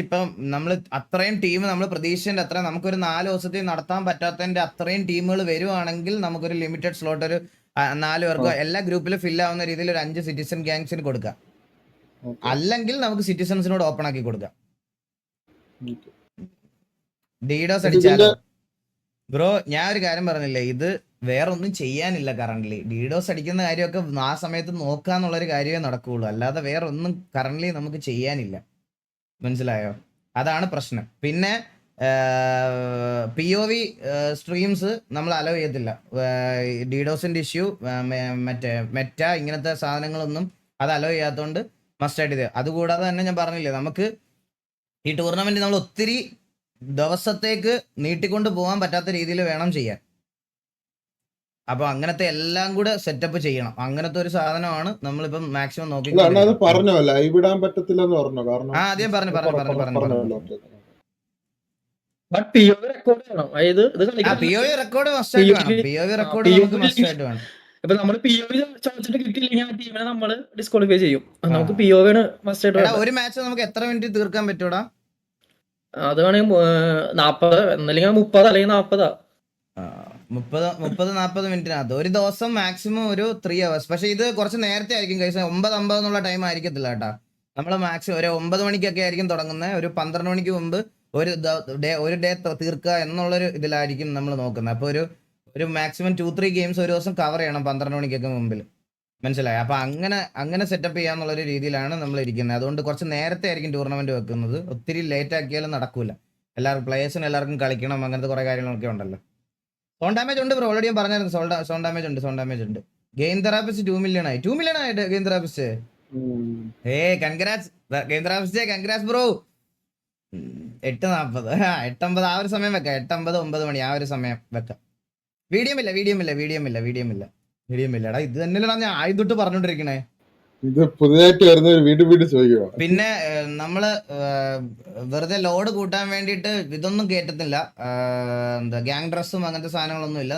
ഇപ്പം നമ്മൾ അത്രയും ടീം നമ്മൾ പ്രതീക്ഷിച്ചതിന്റെ അത്ര നമുക്കൊരു 4 ദിവസത്തിൽ നടത്താൻ പറ്റാത്തതിന്റെ അത്രയും ടീമുകൾ വരുവാണെങ്കിൽ നമുക്കൊരു ലിമിറ്റഡ് സ്ലോട്ട് ഒരു 4 പേർക്ക് എല്ലാ ഗ്രൂപ്പിലും ഫില്ല് ആവുന്ന രീതിയിൽ ഒരു 5 സിറ്റിസൺ ഗ്യാങ്സിന് കൊടുക്കാം. അല്ലെങ്കിൽ നമുക്ക് സിറ്റിസൺസിനോട് ഓപ്പൺ ആക്കി കൊടുക്കാം. ഡീഡോസ് അടിച്ചാലോ ബ്രോ? ഞാൻ ഒരു കാര്യം പറഞ്ഞില്ലേ, ഇത് വേറെ ഒന്നും ചെയ്യാനില്ല കറന്റ്ലി. ഡീഡോസ് അടിക്കുന്ന കാര്യമൊക്കെ ആ സമയത്ത് നോക്കാന്നുള്ളൊരു കാര്യമേ നടക്കുകയുള്ളൂ. അല്ലാതെ വേറെ ഒന്നും കറന്റ്ലി നമുക്ക് ചെയ്യാനില്ല. മനസ്സിലായോ? അതാണ് പ്രശ്നം. പിന്നെ POV സ്ട്രീംസ് നമ്മൾ അലോ ചെയ്യത്തില്ല. ഡീഡോസിന്റെ ഇഷ്യൂ മറ്റേ മെറ്റ ഇങ്ങനത്തെ സാധനങ്ങളൊന്നും അത് അലോ ചെയ്യാത്തതുകൊണ്ട് മസ്റ്റായിട്ട് ഇത്. അതുകൂടാതെ തന്നെ ഞാൻ പറഞ്ഞില്ലേ, നമുക്ക് ഈ ടൂർണമെന്റ് നമ്മൾ ഒത്തിരി ദിവസത്തേക്ക് നീട്ടിക്കൊണ്ട് പോകാൻ പറ്റാത്ത രീതിയിൽ വേണം ചെയ്യാൻ. അപ്പൊ അങ്ങനത്തെ എല്ലാം കൂടെ സെറ്റപ്പ് ചെയ്യണം. അങ്ങനത്തെ ഒരു സാധനമാണ് നമ്മളിപ്പം മാക്സിമം നോക്കി. പറഞ്ഞോ ലൈവ് ഇടാൻ പറ്റത്തില്ലെന്ന് പറഞ്ഞു. കാരണം ആദ്യം പറഞ്ഞു. POV റെക്കോർഡ് മസ്റ്റായിട്ട് വേണം. POV റെക്കോർഡ് നമുക്ക് മസ്റ്റായിട്ട് വേണം. ഇപ്പൊ നമ്മൾ POV ചോദിച്ചിട്ട് കിട്ടിയില്ലെങ്കിൽ ആ ടീമിനെ നമ്മൾ ഡിസ്ക്വാളിഫൈ ചെയ്യും. നമുക്ക് POV മസ്റ്റായിട്ട് വേണം. ഒരു മാച്ച് നമുക്ക് എത്ര മിനിറ്റ് തീർക്കാൻ പറ്റൂടാ? അത് വേണമെങ്കിൽ 40 അല്ലെങ്കിൽ 30 അല്ലെങ്കിൽ 40. 30-40 മിനിറ്റിനകത്ത് ഒരു ദിവസം മാക്സിമം ഒരു 3 hours. പക്ഷെ ഇത് കുറച്ച് നേരത്തെ ആയിരിക്കും കഴിച്ച 9:50 എന്നുള്ള ടൈം ആയിരിക്കത്തില്ല കേട്ടാ. നമ്മൾ മാക്സിമം ഒരു 9 മണിക്കൊക്കെ ആയിരിക്കും തുടങ്ങുന്നത്. ഒരു 12 മണിക്ക് മുമ്പ് ഒരു ഡേ തീർക്കുക എന്നുള്ളൊരു ഇതിലായിരിക്കും നമ്മൾ നോക്കുന്നത്. അപ്പൊ ഒരു ഒരു മാക്സിമം 2-3 ഗെയിംസ് ഒരു ദിവസം കവർ ചെയ്യണം 12 മണിക്കൊക്കെ മുമ്പിൽ. മനസ്സിലായി? അപ്പൊ അങ്ങനെ സെറ്റപ്പ് ചെയ്യാന്നുള്ളൊരു രീതിയിലാണ് നമ്മൾ ഇരിക്കുന്നത്. അതുകൊണ്ട് കുറച്ച് നേരത്തെ ആയിരിക്കും ടൂർണമെന്റ് വെക്കുന്നത്. ഒത്തിരി ലേറ്റ് ആക്കിയാലും നടക്കൂല. പ്ലേയേഴ്സിന് എല്ലാവർക്കും കളിക്കണം, അങ്ങനത്തെ കുറെ കാര്യങ്ങളൊക്കെ ഉണ്ടല്ലോ. സോൺ ഡാമേജ് ഉണ്ട് ബ്രോ, ഓൾറെഡി ഞാൻ പറഞ്ഞായിരുന്നു. സോൺ ഡാമേജ് ഉണ്ട്. ഗെയിം തെറാപ്പിസ്റ്റ് 2 മില്യൺ ആയി. 2 മില്യൺ ആയിട്ട് game therapist. Congrats game therapist, congrats bro. 8:40 8:50 ആ ഒരു സമയം വെക്കാം. 8:50 9 മണി ആ ഒരു സമയം വെക്കാം. വീഡിയോ ഇല്ല. എടാ ഇത് തന്നെയല്ലടാ ഞാൻ ആദ്യം തൊട്ട് പറഞ്ഞോണ്ടിരിക്കണേ. ഇത് പുതിയതായിട്ട് വരുന്ന ഒരു വീണ്ടും ചോദിക്കുക. പിന്നെ നമ്മള് വെറുതെ ലോഡ് കൂട്ടാൻ വേണ്ടിയിട്ട് ഇതൊന്നും കേട്ടത്തില്ല. എന്താ ഗ്യാങ് ഡ്രസ്സും അങ്ങനത്തെ സാധനങ്ങളൊന്നും ഇല്ല.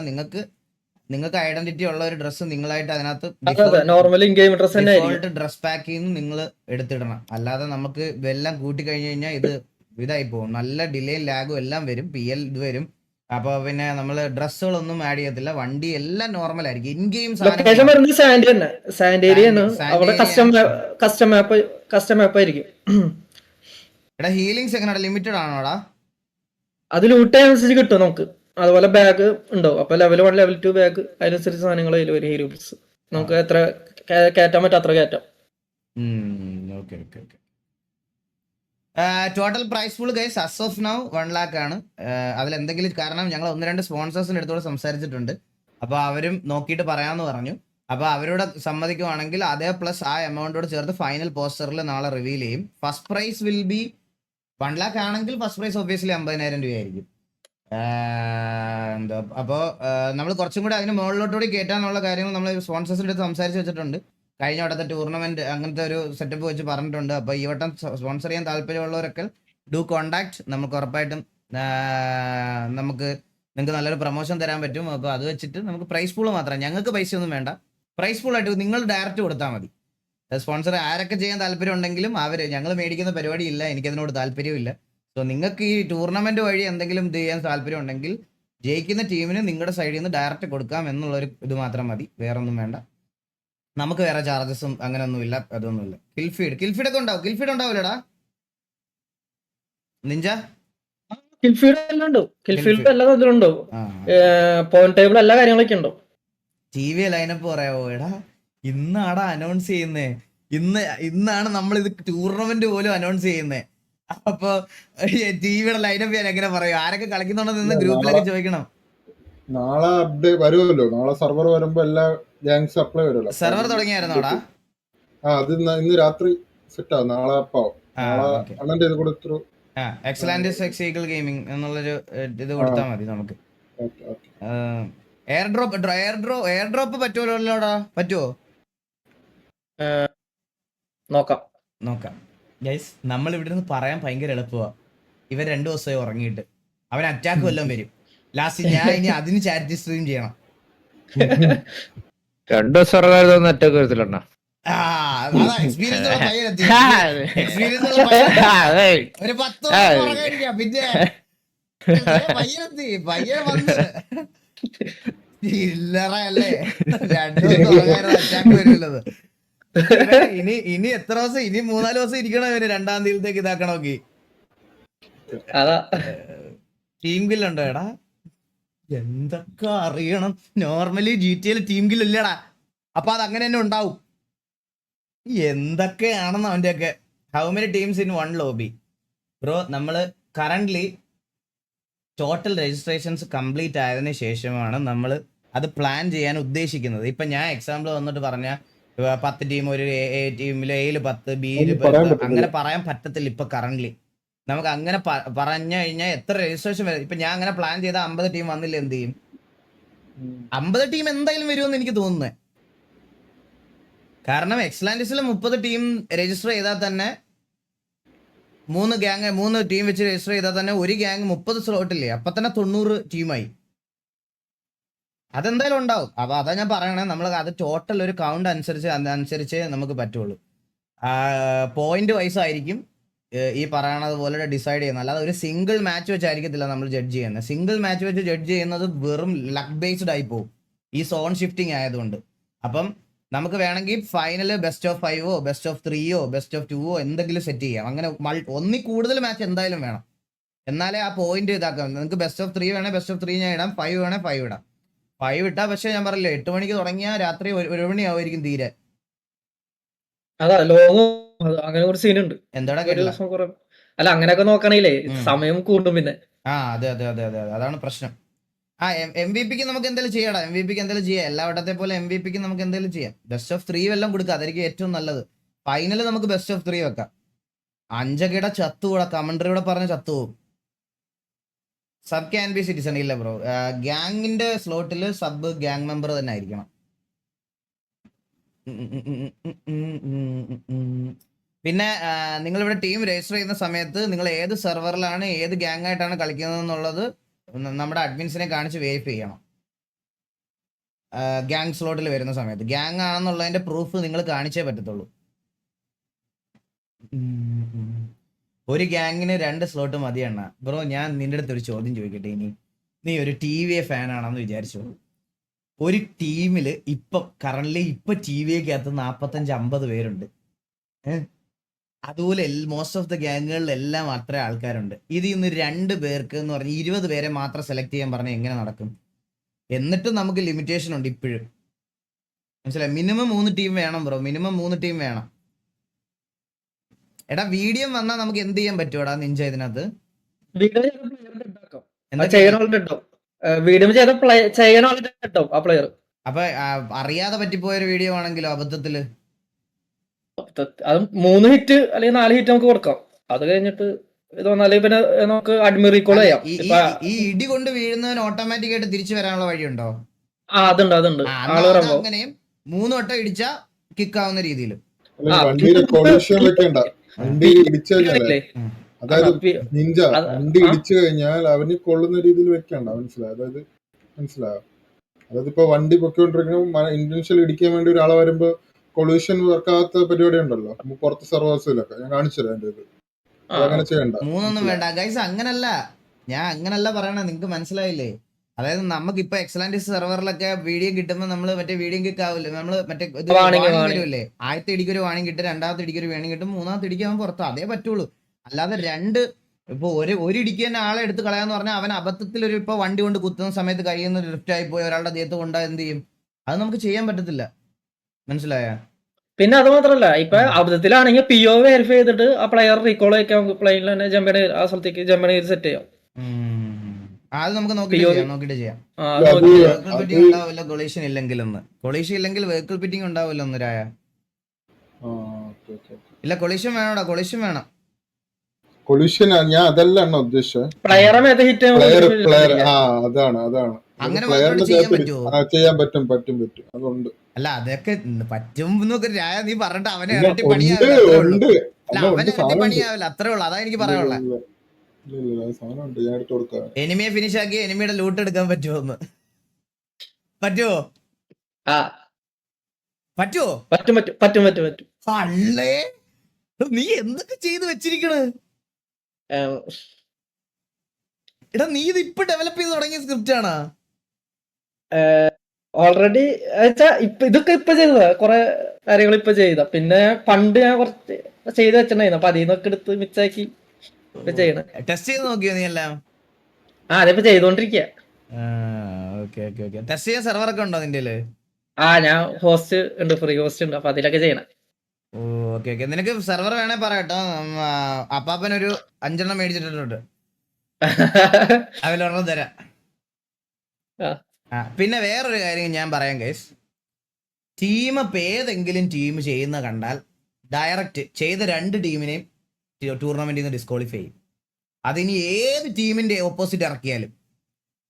നിങ്ങൾക്ക് ഐഡന്റിറ്റി ഉള്ള ഒരു ഡ്രസ്സ് നിങ്ങളായിട്ട് അതിനകത്ത് നോർമലി ഗെയിം ഡ്രസ് തന്നെ ഡിഫോൾട്ട് ഡ്രസ് പാക്കിൽ നിന്ന് നിങ്ങൾ എടുത്തിടണം. അല്ലാതെ നമുക്ക് ഇതെല്ലാം കൂട്ടി കഴിഞ്ഞു കഴിഞ്ഞാൽ ഇതായി പോകും. നല്ല ഡിലേയും ലാഗും എല്ലാം വരും. PL ഇത് വരും. അപ്പൊ പിന്നെ നമ്മള് ഡ്രസ്സുകളൊന്നും ആഡ് ചെയ്യത്തില്ല. വണ്ടി എല്ലാം നോർമൽ ആയിരിക്കും. ഇൻ ഗെയിം ലൊക്കേഷൻ വരുന്നത് സാൻഡി തന്നെ. സാൻഡ് ഏരിയ ആണ്. അവിടെ കസ്റ്റം മാപ്പ് ആയിരിക്കും. എടാ ഹീലിംഗ്സ് എങ്ങനെയാ? ലിമിറ്റഡ് ആണോടാ? അത് ലൂട്ട് അനുസരിച്ച് കിട്ടും നമുക്ക്. അതുപോലെ ബാഗ് ഉണ്ടാവും. അപ്പൊ ലെവൽ 1 ലെവൽ 2 ബാഗ് അതിനനുസരിച്ച് സാധനങ്ങൾ അതിൽ വരും. ഹീറോസ് നമുക്ക് എത്ര കയറ്റാൻ പറ്റും അത്ര കയറ്റാം. Okay. Total prize pool guys as of now 1 lakh ആണ്. അതിലെന്തെങ്കിലും കാരണം ഞങ്ങൾ 1-2 സ്പോൺസേഴ്സിന്റെ അടുത്തോടെ സംസാരിച്ചിട്ടുണ്ട്. അപ്പൊ അവരും നോക്കിയിട്ട് പറയാമെന്ന് പറഞ്ഞു. അപ്പൊ അവരോട് സമ്മതിക്കുവാണെങ്കിൽ അതേ പ്ലസ് ആ എമൗണ്ടോട് ചേർത്ത് ഫൈനൽ പോസ്റ്ററിൽ നാളെ റിവീൽ ചെയ്യും. First prize will B 1 lakh ആണെങ്കിൽ ഫസ്റ്റ് പ്രൈസ് ഒബ്വിയസ്ലി 50,000 രൂപയായിരിക്കും. എന്താ അപ്പോൾ നമ്മൾ കുറച്ചും കൂടി അതിന് മുകളിലോട്ടുകൂടി കയറ്റാനുള്ള കാര്യങ്ങൾ നമ്മൾ സ്പോൺസേഴ്സിന്റെ അടുത്ത് സംസാരിച്ച് വെച്ചിട്ടുണ്ട്. കഴിഞ്ഞ വട്ടത്തെ ടൂർണമെന്റ് അങ്ങനത്തെ ഒരു സെറ്റപ്പ് വെച്ച് പറഞ്ഞിട്ടുണ്ട്. അപ്പോൾ ഈ വട്ടം സ്പോൺസർ ചെയ്യാൻ താല്പര്യമുള്ളവരൊക്കെ ഡു കോണ്ടാക്ട്. നമുക്ക് ഉറപ്പായിട്ടും നിങ്ങൾക്ക് നല്ലൊരു പ്രൊമോഷൻ തരാൻ പറ്റും. അപ്പോൾ അത് വെച്ചിട്ട് നമുക്ക് പ്രൈസ് പൂള് മാത്രം, ഞങ്ങൾക്ക് പൈസ ഒന്നും വേണ്ട. പ്രൈസ് പൂളായിട്ട് നിങ്ങൾ ഡയറക്റ്റ് കൊടുത്താൽ മതി. സ്പോൺസർ ആരൊക്കെ ചെയ്യാൻ താല്പര്യം ഉണ്ടെങ്കിലും ഞങ്ങൾ മേടിക്കുന്ന പരിപാടി ഇല്ല, എനിക്കതിനോട് താല്പര്യമില്ല. സോ നിങ്ങൾക്ക് ഈ ടൂർണമെന്റ് വഴി എന്തെങ്കിലും ഇത് ചെയ്യാൻ താല്പര്യം ഉണ്ടെങ്കിൽ ജയിക്കുന്ന ടീമിന് നിങ്ങളുടെ സൈഡിൽ നിന്ന് ഡയറക്റ്റ് കൊടുക്കാം എന്നുള്ളൊരു ഇത് മാത്രം മതി. വേറെ ഒന്നും വേണ്ട. നമുക്ക് വേറെ ചാർജസും അങ്ങനെയൊന്നുമില്ല, അതൊന്നുമില്ല. കിൽഫീഡ് ഒക്കെ ഉണ്ടാവും. Kill feed ഉണ്ടാവില്ലടാ Ninja? കിൽഫീഡ് എല്ലാം ഉണ്ടാവും. കിൽഫീൽഡ് എല്ലാ ഇതിലും ഉണ്ടാവും. പോയിന്റ് ടേബിൾ എല്ലാ കാര്യങ്ങളൊക്കെ ഉണ്ടാവും. TV ലൈനപ്പ് പറയാവോ? എടാ ഇന്നാടാ അനൗൺസ് ചെയ്യുന്നേ. ഇന്നാണ് നമ്മൾ ഇത് ടൂർണമെന്റ് പോലും അനൗൺസ് ചെയ്യുന്നേ. അപ്പൊ ടിവിയുടെ ലൈനപ്പ് ഞാൻ എങ്ങനെ പറയും? ആരൊക്കെ കളിക്കുന്നുണ്ടെന്ന് നിന്ന് ഗ്രൂപ്പിലൊക്കെ ചോദിക്കണം. നാളെ അപ്ഡേറ്റ് വരുമല്ലോ. നാളെ സെർവർ വരുമ്പോ എല്ലാ ഗാങ്സ് അപ്ലൈ വരുമല്ലോ. സെർവർ തുടങ്ങിയായിരുന്നോടാ? അത് ഇന്ന് രാത്രി സെറ്റ് ആവും. നാളെ അണ്ണന്റെ ഇത് കൊടുത്തു. എക്സലൻസ് എക്സീഗിൾ ഗെയിമിംഗ് എന്നുള്ളൊരു ഇത് കൊടുത്താൽ മതി നമുക്ക്. എയർ ഡ്രോപ്പ് പറ്റുമല്ലോടാ? പറ്റുമോ? നോക്കാം ഗൈസ്. നമ്മൾ ഇവിടെ നിന്ന് പറയാൻ ഭയങ്കര എളുപ്പമാണ്. ഇവർ 2 ദിവസമായി ഉറങ്ങിയിട്ട് അവൻ അറ്റാക്ക് വല്ലതും വരും. ലാസ്റ്റ് ഞാൻ ഇനി അതിന് ചാരിറ്റി സ്ട്രീം ചെയ്യണം. 2 ദിവസം ഉറങ്ങാൻ അറ്റാക്ക് വരത്തില്ലണ്ണ. എക്സ്പീരിയൻസ് ഒരു 10 ഉറങ്ങാതിരിക്കാം. പിന്നെ പയ്യൻ വന്ന് ഇല്ലറല്ലേ 2 ദിവസം ഉറങ്ങാൻ അറ്റാക്ക് വരുള്ളത്. ഇനി എത്ര ദിവസം? ഇനി 3-4 ദിവസം ഇരിക്കണം ഇവര് 2-ാം തീയതിയിലേക്ക് ഇതാക്കണമെങ്കിൽ. ടീം ഗില്ലുണ്ടോ? എടാ എന്തൊക്കെ അറിയണം. നോർമലി GTA ടീം ഗില്ല് ഇല്ലടാ. അപ്പൊ അത് അങ്ങനെ തന്നെ ഉണ്ടാവും. എന്തൊക്കെയാണെന്ന് അവന്റെയൊക്കെ. How many teams in 1 lobby bro? നമ്മള് കറന്റ്ലി ടോട്ടൽ രജിസ്ട്രേഷൻസ് കംപ്ലീറ്റ് ആയതിനു ശേഷമാണ് നമ്മൾ അത് പ്ലാൻ ചെയ്യാൻ ഉദ്ദേശിക്കുന്നത്. ഇപ്പൊ ഞാൻ എക്സാമ്പിൾ വന്നിട്ട് പറഞ്ഞ 10 ടീം, ഒരു ടീമിൽ Aയിൽ 10, Bയിൽ 10 അങ്ങനെ പറയാൻ പറ്റത്തില്ല. ഇപ്പൊ കറന്റ്ലി നമുക്ക് അങ്ങനെ പറഞ്ഞു കഴിഞ്ഞാൽ എത്ര രജിസ്ട്രേഷൻ വരും? ഇപ്പൊ ഞാൻ അങ്ങനെ പ്ലാൻ ചെയ്ത 50 ടീം വന്നില്ല, എന്ത് ചെയ്യും? 50 ടീം എന്തായാലും വരുമെന്ന് എനിക്ക് തോന്നുന്നത്. കാരണം എക്സ്ലാൻഡിസിൽ 30 ടീം രജിസ്റ്റർ ചെയ്താൽ തന്നെ 3 ടീം വെച്ച് രജിസ്റ്റർ ചെയ്താൽ തന്നെ ഒരു ഗ്യാങ് 30 സ്ലോട്ടില്ലേ? അപ്പൊ തന്നെ 90 ടീമായി. അതെന്തായാലും ഉണ്ടാവും. അപ്പൊ അതാ ഞാൻ പറയണേ, നമ്മൾ അത് ടോട്ടൽ ഒരു കൗണ്ട് അനുസരിച്ച് നമുക്ക് പറ്റുള്ളൂ. പോയിന്റ് വൈസ് ആയിരിക്കും ഈ പറയണത് പോലെ ഡിസൈഡ് ചെയ്യുന്നത്. അല്ലാതെ ഒരു സിംഗിൾ മാച്ച് വെച്ചായിരിക്കത്തില്ല നമ്മൾ ജഡ്ജ് ചെയ്യുന്നത്. സിംഗിൾ മാച്ച് വെച്ച് ജഡ്ജ് ചെയ്യുന്നത് വെറും ലക്ക് ബേസ്ഡ് ആയി പോകും ഈ സോൺ ഷിഫ്റ്റിംഗ് ആയതുകൊണ്ട്. അപ്പം നമുക്ക് വേണമെങ്കിൽ ഫൈനല് ബെസ്റ്റ് ഓഫ് 5ഓ ബെസ്റ്റ് ഓഫ് 3ഓ ബെസ്റ്റ് ഓഫ് 2ഓ എന്തെങ്കിലും സെറ്റ് ചെയ്യാം. അങ്ങനെ ഒന്നിൽ കൂടുതൽ മാച്ച് എന്തായാലും വേണം, എന്നാലേ ആ പോയിന്റ് ഇതാക്കാം. നിങ്ങൾക്ക് ബെസ്റ്റ് ഓഫ് 3 വേണേ ബെസ്റ്റ് ഓഫ് 3 ഞാൻ ഇടാം, 5 വേണേ 5 ഇടാം. 5 ഇട്ടാ പക്ഷെ ഞാൻ പറഞ്ഞില്ലേ 8 മണിക്ക് തുടങ്ങിയാൽ രാത്രി 1 മണിയാവുമായിരിക്കും തീരെ. അതാ ലോങ് അങ്ങനെ ഒരു സീനുണ്ട്. എന്താടാ ഒരു കേട്ടില്ല? ദിവസം കുറെ അല്ല അങ്ങനെയൊക്കെ നോക്കണേലേ സമയം കൂടും പിന്നെ. അതെ അതെ അതെ അതെ അതാണ് പ്രശ്നം. MVP നമുക്ക് എന്തെങ്കിലും ചെയ്യടാ. MVP എന്തെങ്കിലും ചെയ്യാം. എല്ലാ വട്ടത്തെ പോലെ MVP നമുക്ക് എന്തെങ്കിലും ചെയ്യാം. ബെസ്റ്റ് ഓഫ് 3 എല്ലാം കൊടുക്കാം, അതായിരിക്കും ഏറ്റവും നല്ലത്. ഫൈനൽ നമുക്ക് ബെസ്റ്റ് ഓഫ് 3 വെക്കാം. 5 ചത്തുകൂടാ, കമന്ററിയുടെ പറഞ്ഞ ചത്തുപോകും. സബ് ക്യാൻ ബി സിറ്റിസൺ ഇല്ല ബ്രോ. ഗ്യാങ്ങിന്റെ സ്ലോട്ടിൽ സബ് ഗ്യാങ് മെമ്പർ തന്നെ ആയിരിക്കണം. പിന്നെ നിങ്ങളിവിടെ ടീം രജിസ്റ്റർ ചെയ്യുന്ന സമയത്ത് നിങ്ങൾ ഏത് സെർവറിലാണ് ഏത് ഗ്യാങ് ആയിട്ടാണ് കളിക്കുന്നത് എന്നുള്ളത് നമ്മുടെ അഡ്മിൻസിനെ കാണിച്ച് വെരിഫൈ ചെയ്യണം. ഗ്യാങ് സ്ലോട്ടിൽ വരുന്ന സമയത്ത് ഗ്യാങ് ആണെന്നുള്ളതിന്റെ പ്രൂഫ് നിങ്ങൾ കാണിച്ചേ പറ്റത്തുള്ളൂ. ഒരു ഗ്യാങ്ങിന് 2 സ്ലോട്ട് മതിയണ്ണ. ബ്രോ ഞാൻ നിന്റെ അടുത്ത് ഒരു ചോദ്യം ചോദിക്കട്ടെ. നീ ഒരു TVA ഫാൻ ആണെന്ന് വിചാരിച്ചോ. ഒരു ടീമിൽ ഇപ്പൊ TVക്കകത്ത് 45-50 പേരുണ്ട്. അതുപോലെ മോസ്റ്റ് ഓഫ് ദ ഗ്യാങ്ങുകളിലെല്ലാം അത്ര ആൾക്കാരുണ്ട്. ഇതിൽ നിന്ന് 2 പേർക്ക് എന്ന് പറഞ്ഞ് 20 പേരെ മാത്രം സെലക്ട് ചെയ്യാൻ പറഞ്ഞാൽ എങ്ങനെ നടക്കും? എന്നിട്ടും നമുക്ക് ലിമിറ്റേഷൻ ഉണ്ട് ഇപ്പോഴും. മനസ്സിലായി? മിനിമം 3 ടീം വേണം ബ്രോ, മിനിമം 3 ടീം വേണം. എടാ വീഡിയോ വന്നാൽ നമുക്ക് എന്ത് ചെയ്യാൻ പറ്റുമോടാ നിഞ്ച ഇതിനകത്ത്? വീഡിയോ ചെയ്യണ ആ പ്ലെയർ. അപ്പൊ അറിയാതെ പറ്റിപ്പോയൊരു വീഡിയോ ആണെങ്കിലോ അബദ്ധത്തില്? അത് 3 ഹിറ്റ് അല്ലെങ്കിൽ 4 ഹിറ്റ് നമുക്ക് കൊടുക്കാം. അത് കഴിഞ്ഞിട്ട് ഇത് വന്നാലേ പിന്നെ നമുക്ക് അഡ്മിൻ റീകോൾ ചെയ്യാം. ഈ ഇടി കൊണ്ട് വീഴുന്നവന് ഓട്ടോമാറ്റിക് ആയിട്ട് തിരിച്ചു വരാനുള്ള വഴിയുണ്ടോ? അതുണ്ട്. അങ്ങനെയും 3 വട്ടം ഇടിച്ചാ കിക്ക് ആവുന്ന രീതിയിൽ. വണ്ടിയിലെ കൊളീഷൻ വെക്കണ്ട. വണ്ടി ഇടിച്ചു കഴിഞ്ഞാലേ, അതായത് നിഞ്ച വണ്ടി ഇടിച്ചു കഴിഞ്ഞാൽ അവന് കൊള്ളുന്ന രീതിയിൽ വെക്കണ്ട. മനസ്സിലായോ? അതായത് ഇപ്പൊ വണ്ടി പൊക്കിക്കൊണ്ടിരിക്കുന്ന ഇന്റൻഷ്യൽ ഇടിക്കാൻ വേണ്ടി ഒരാളെ വരുമ്പോ കൊളീഷൻ വർക്കാത്ത പരിപാടി ഉണ്ടല്ലോ പുറത്ത് സർവേഴ്സിലൊക്കെ, ഞാൻ കാണിച്ചത് എന്റെ ഇത്. അതങ്ങനെ ചെയ്യണ്ട. 3 വേണ്ട ഗൈസ്, ഞാൻ അങ്ങനല്ല പറയണേ. നിങ്ങക്ക് മനസ്സിലായില്ലേ? അതായത് നമുക്ക് ഇപ്പൊ എക്സലന്റീസ് സെർവറിലൊക്കെ വീഡിയോ കിട്ടുമ്പോൾ നമ്മള് മറ്റേ വീഡിയോ കിക്ക് ആവില്ലേ, നമ്മള് മറ്റേ വരുമല്ലേ, ആദ്യത്തെ ഇടിക്ക് ഒരു വാണിംഗ് കിട്ടും, രണ്ടാമത്തെ ഇടിക്ക് ഒരു വാണിംഗ് കിട്ടും, മൂന്നാമത്തെ ഇടിക്ക് അവൻ പുറത്ത്, അതേ പറ്റുള്ളൂ. അല്ലാതെ ഇപ്പൊ ഒരു ഇടിക്ക് തന്നെ ആളെ എടുത്ത് കളയാന്ന് പറഞ്ഞാൽ അവൻ അബദ്ധത്തിൽ ഇപ്പൊ വണ്ടി കൊണ്ട് കുത്തുന്ന സമയത്ത് കയ്യിൽ നിന്ന് ലിഫ്റ്റ് ആയി പോയി ഒരാളുടെ ദേഹത്ത് കൊണ്ടാ എന്ത് ചെയ്യും? അത് നമുക്ക് ചെയ്യാൻ പറ്റത്തില്ല. മനസ്സിലായ? പിന്നെ അത് മാത്രല്ല, ഇപ്പൊ അബദ്ധത്തിലാണെങ്കിൽ PO വെരിഫൈ ചെയ്തിട്ട് ആ പ്ലെയർ റീകോൾ ആക്കാൻ പ്ലെയിനിൽ തന്നെ ജമ്പണി ആ സ്ഥലത്തേക്ക് ജമ്പണി സെറ്റ് ചെയ്യാം. അത് നമുക്ക് നോക്കിട്ട് ചെയ്യാം. കൊളീഷൻ ഇല്ലെങ്കിൽ വെഹിക്കിൾ പിറ്റിംഗ് ഉണ്ടാവില്ല ഒന്നരായ. ഇല്ല കൊളീഷൻ വേണോടാ, കൊളീഷൻ വേണം. കൊളീഷൻ ഞാൻ അതല്ല ഉദ്ദേശിച്ചത്. പ്ലെയറെ ഹിറ്റ് അതാണ് അങ്ങനെ ചെയ്യാൻ പറ്റും. അതുകൊണ്ട് അല്ല അതൊക്കെ പറ്റും രായ, നീ പറഞ്ഞിട്ട് അവനെ ഇരട്ടി പണിയാവില്ല, അത്രേ ഉള്ളു. അതാ എനിക്ക് പറയാനുള്ളത്. എനിമിയെ ഫിനിഷ് ആക്കി എനിമിയുടെ ലൂട്ട് എടുക്കാൻ പറ്റുമോ? പറ്റും. അല്ലേ നീ എന്തൊക്കെ ചെയ്ത് വെച്ചിരിക്കണ്? എടാ നീ ഇത് ഇപ്പൊ ഡെവലപ്പ് ചെയ്ത് തുടങ്ങിയ സ്ക്രിപ്റ്റ് ആണോ? ഓൾറെഡി ഇതൊക്കെ ഇപ്പൊ ചെയ്തതാ, കൊറേ കാര്യങ്ങൾ ഇപ്പൊ ചെയ്ത. പിന്നെ പണ്ട് ഞാൻ കുറച്ച് ചെയ്ത് വെച്ചിട്ടുണ്ടായിരുന്നു, അപ്പൊ അതിൽ നിന്നൊക്കെ എടുത്ത് മിക്സാക്കി ചെയ്യണ. ടെസ്റ്റ് ചെയ്ത് നോക്കിയോ നീ എല്ലാം? അതിപ്പോ ചെയ്തോണ്ടിരിക്ക. ടെസ്റ്റ് ചെയ്യാൻ സെർവർ ഒക്കെ ഉണ്ടോ നിന്റെ? ഞാൻ ഹോസ്റ്റ് ഉണ്ട്, ഫ്രീ ഹോസ്റ്റ് ഉണ്ട്, അപ്പൊ അതിലൊക്കെ ചെയ്യണം. ഓക്കെ. നിനക്ക് സെർവർ വേണേ പറയട്ടോ, അപ്പാപ്പനൊരു 5 എണ്ണം മേടിച്ചിട്ടുണ്ട്, അതിലൊരെണ്ണം തരാം. പിന്നെ വേറൊരു കാര്യം ഞാൻ പറയാം ഗൈസ്, ടീം ഇപ്പൊ ഏതെങ്കിലും ടീം ചെയ്യുന്ന കണ്ടാൽ ഡയറക്റ്റ് ചെയ്ത 2 ടീമിനെയും ടൂർണമെന്റിൽ നിന്ന് ഡിസ്ക്വാളിഫൈ ചെയ്യും. അതിനി ഏത് ടീമിന്റെ ഓപ്പോസിറ്റ് ഇറക്കിയാലും.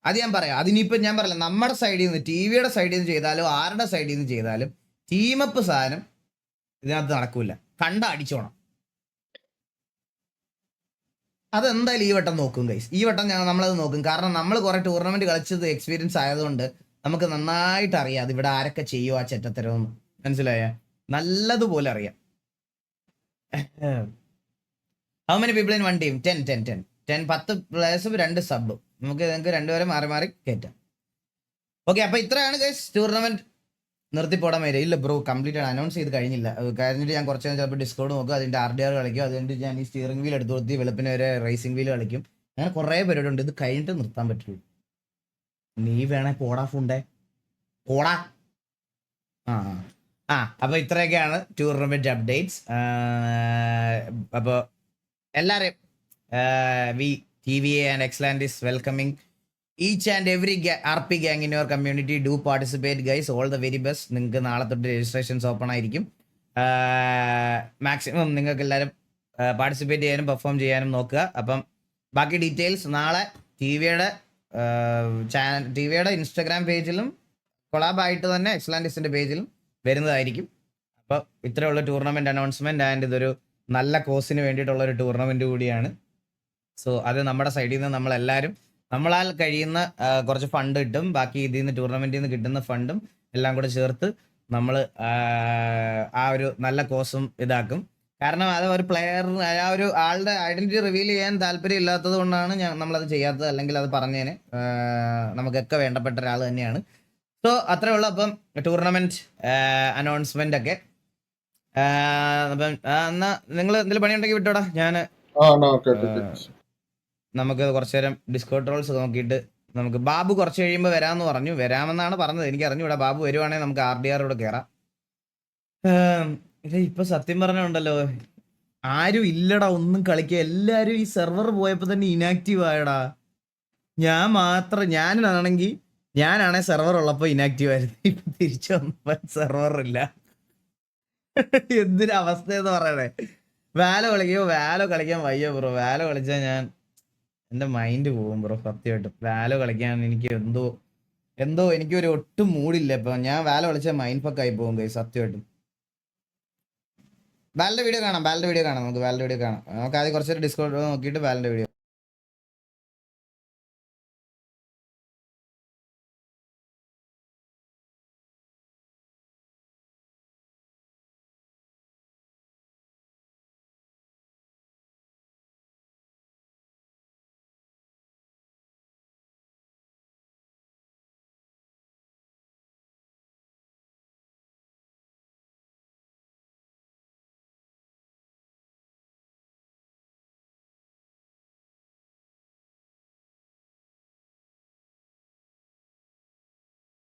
അത് ഞാൻ പറയാം. അതിനിപ്പോ ഞാൻ പറയാം, നമ്മുടെ സൈഡിൽ നിന്ന് TVയുടെ സൈഡിൽ നിന്ന് ചെയ്താലും ആരുടെ സൈഡിൽ നിന്ന് ചെയ്താലും ടീമപ്പ് സാധനം ഇതിനകത്ത് നടക്കൂല. അടിച്ചോണം. അതെന്തായാലും ഈ വട്ടം നോക്കും ഗൈസ്. ഈ വട്ടം നമ്മളത് നോക്കും. കാരണം നമ്മൾ കുറെ ടൂർണമെന്റ് കളിച്ചത് എക്സ്പീരിയൻസ് ആയതുകൊണ്ട് നമുക്ക് നന്നായിട്ട് അറിയാം അത് ഇവിടെ ആരൊക്കെ ചെയ്യുമോ ആ ചെറ്റത്തരമെന്ന്. മനസ്സിലായ? നല്ലതുപോലെ അറിയാം. How many people in one team? 10 10 പ്ലേയേഴ്സും 2 സബും. നിങ്ങൾക്ക് 2 പേരെ മാറി മാറി കയറ്റാം. ഓക്കെ, അപ്പൊ ഇത്രയാണ് ഗൈസ് ടൂർണമെന്റ്. നിർത്തിപ്പോടാൻ വരെ ഇല്ല ബ്രോ, കംപ്ലീറ്റ് അനൗൺസ് ചെയ്ത് കഴിഞ്ഞിട്ട് ഞാൻ കുറച്ച് ചിലപ്പോൾ ഡിസ്കൗണ്ട് നോക്കും, അതിന്റെ RDR കളിക്കും, അതുകൊണ്ട് ഞാൻ ഈ സ്റ്റിയറിംഗ് വീൽ എടുത്ത് കൊടുത്ത് വെളുപ്പിന് വരെ റേസിംഗ് വീൽ കളിക്കും. അങ്ങനെ കുറേ പരിപാടി ഉണ്ട്. ഇത് കഴിഞ്ഞിട്ട് നിർത്താൻ പറ്റുള്ളൂ. നീ വേണേ പോടാ ഫുണ്ടേ. ഓടാ. ആ ആ അപ്പോൾ ഇത്രയൊക്കെയാണ് ടൂർണമെന്റ് അപ്ഡേറ്റ്സ്. അപ്പോൾ എല്ലാവരെയും V TVA and Xland is welcoming each and every RP gang in your community. Do participate guys, all the very best. നിങ്ങൾക്ക് നാളെ തൊട്ട് രജിസ്ട്രേഷൻസ് ഓപ്പൺ ആയിരിക്കും. മാക്സിമം നിങ്ങൾക്ക് എല്ലാവരും പാർട്ടിസിപ്പേറ്റ് ചെയ്യാനും പെർഫോം ചെയ്യാനും നോക്കുക. അപ്പം ബാക്കി ഡീറ്റെയിൽസ് നാളെ ടിവിയുടെ ഇൻസ്റ്റാഗ്രാം പേജിലും കൊളാബായിട്ട് തന്നെ എക്സലാൻഡിസിന്റെ പേജിലും വരുന്നതായിരിക്കും. അപ്പോൾ ഇത്രയുള്ള ടൂർണമെന്റ് അനൗൺസ്മെന്റ് ആൻഡ് ഇതൊരു നല്ല കോസിന് വേണ്ടിയിട്ടുള്ള ഒരു ടൂർണമെന്റ് കൂടിയാണ്. സോ അത് നമ്മുടെ സൈഡിൽ നിന്ന് നമ്മളെല്ലാവരും നമ്മളാൽ കഴിയുന്ന കുറച്ച് ഫണ്ട് കിട്ടും. ബാക്കി ഇതിൽ നിന്ന് ടൂർണമെന്റിൽ നിന്ന് കിട്ടുന്ന ഫണ്ടും എല്ലാം കൂടെ ചേർത്ത് നമ്മൾ ആ ഒരു നല്ല കോസും ഇതാക്കും. കാരണം അത് ഒരു പ്ലെയർ ആ ഒരു ആളുടെ ഐഡന്റിറ്റി റിവീൽ ചെയ്യാൻ താല്പര്യം ഇല്ലാത്തത് കൊണ്ടാണ് നമ്മളത് ചെയ്യാത്തത്. അല്ലെങ്കിൽ അത് പറഞ്ഞതിന് നമുക്കൊക്കെ വേണ്ടപ്പെട്ട ഒരാൾ തന്നെയാണ്. സോ അത്രേ ഉള്ളൂ. അപ്പം ടൂർണമെന്റ് അനൗൺസ്മെന്റ് ഒക്കെ അപ്പം എന്നാ നിങ്ങൾ എന്തെങ്കിലും പണിയുണ്ടെങ്കിൽ വിട്ടോടാ. ഞാൻ നമുക്ക് കുറച്ചു നേരം ഡിസ്കോഡ് റോൾസ് നോക്കിയിട്ട് നമുക്ക് ബാബു കുറച്ച് കഴിയുമ്പോൾ വരാമെന്ന് പറഞ്ഞു. വരാമെന്നാണ് പറഞ്ഞത്. എനിക്ക് അറിഞ്ഞൂടാ. ബാബു വരുവാണെങ്കിൽ നമുക്ക് RDR ഇവിടെ കയറാം. ഇപ്പൊ സത്യം പറഞ്ഞുണ്ടല്ലോ, ആരും ഇല്ലടാ ഒന്നും കളിക്കുക. എല്ലാരും ഈ സെർവർ പോയപ്പോ തന്നെ ഇനാക്റ്റീവ് ആയടാ. ഞാനാണെ സെർവർ ഉള്ളപ്പോ ഇനാക്റ്റീവ് ആയിരുന്നു. ഇപ്പൊ തിരിച്ചു വന്നപ്പോ സെർവർ ഇല്ല. എന്തൊരവസ്ഥ എന്ന് പറയണേ. വാലോ കളിക്കാൻ വയ്യ ബ്രോ. വാലോ കളിച്ചാൽ എൻ്റെ മൈൻഡ് പോകും ബ്രോ. സത്യമായിട്ടും വാലോ കളിക്കാൻ എനിക്ക് എന്തോ എനിക്കൊരു ഒട്ടും മൂടില്ല. ഇപ്പൊ ഞാൻ വാലോ കളിച്ചാൽ മൈൻഡ് ഫക്ക് ആയി പോകും കൈ. സത്യമായിട്ടും വാലിന്റെ വീഡിയോ കാണാം. നമുക്ക് വാലിന്റെ വീഡിയോ കാണാം. നമുക്ക് ആദ്യം കുറച്ചൊരു ഡിസ്കൗണ്ട് നോക്കിയിട്ട് വാലിന്റെ വീഡിയോ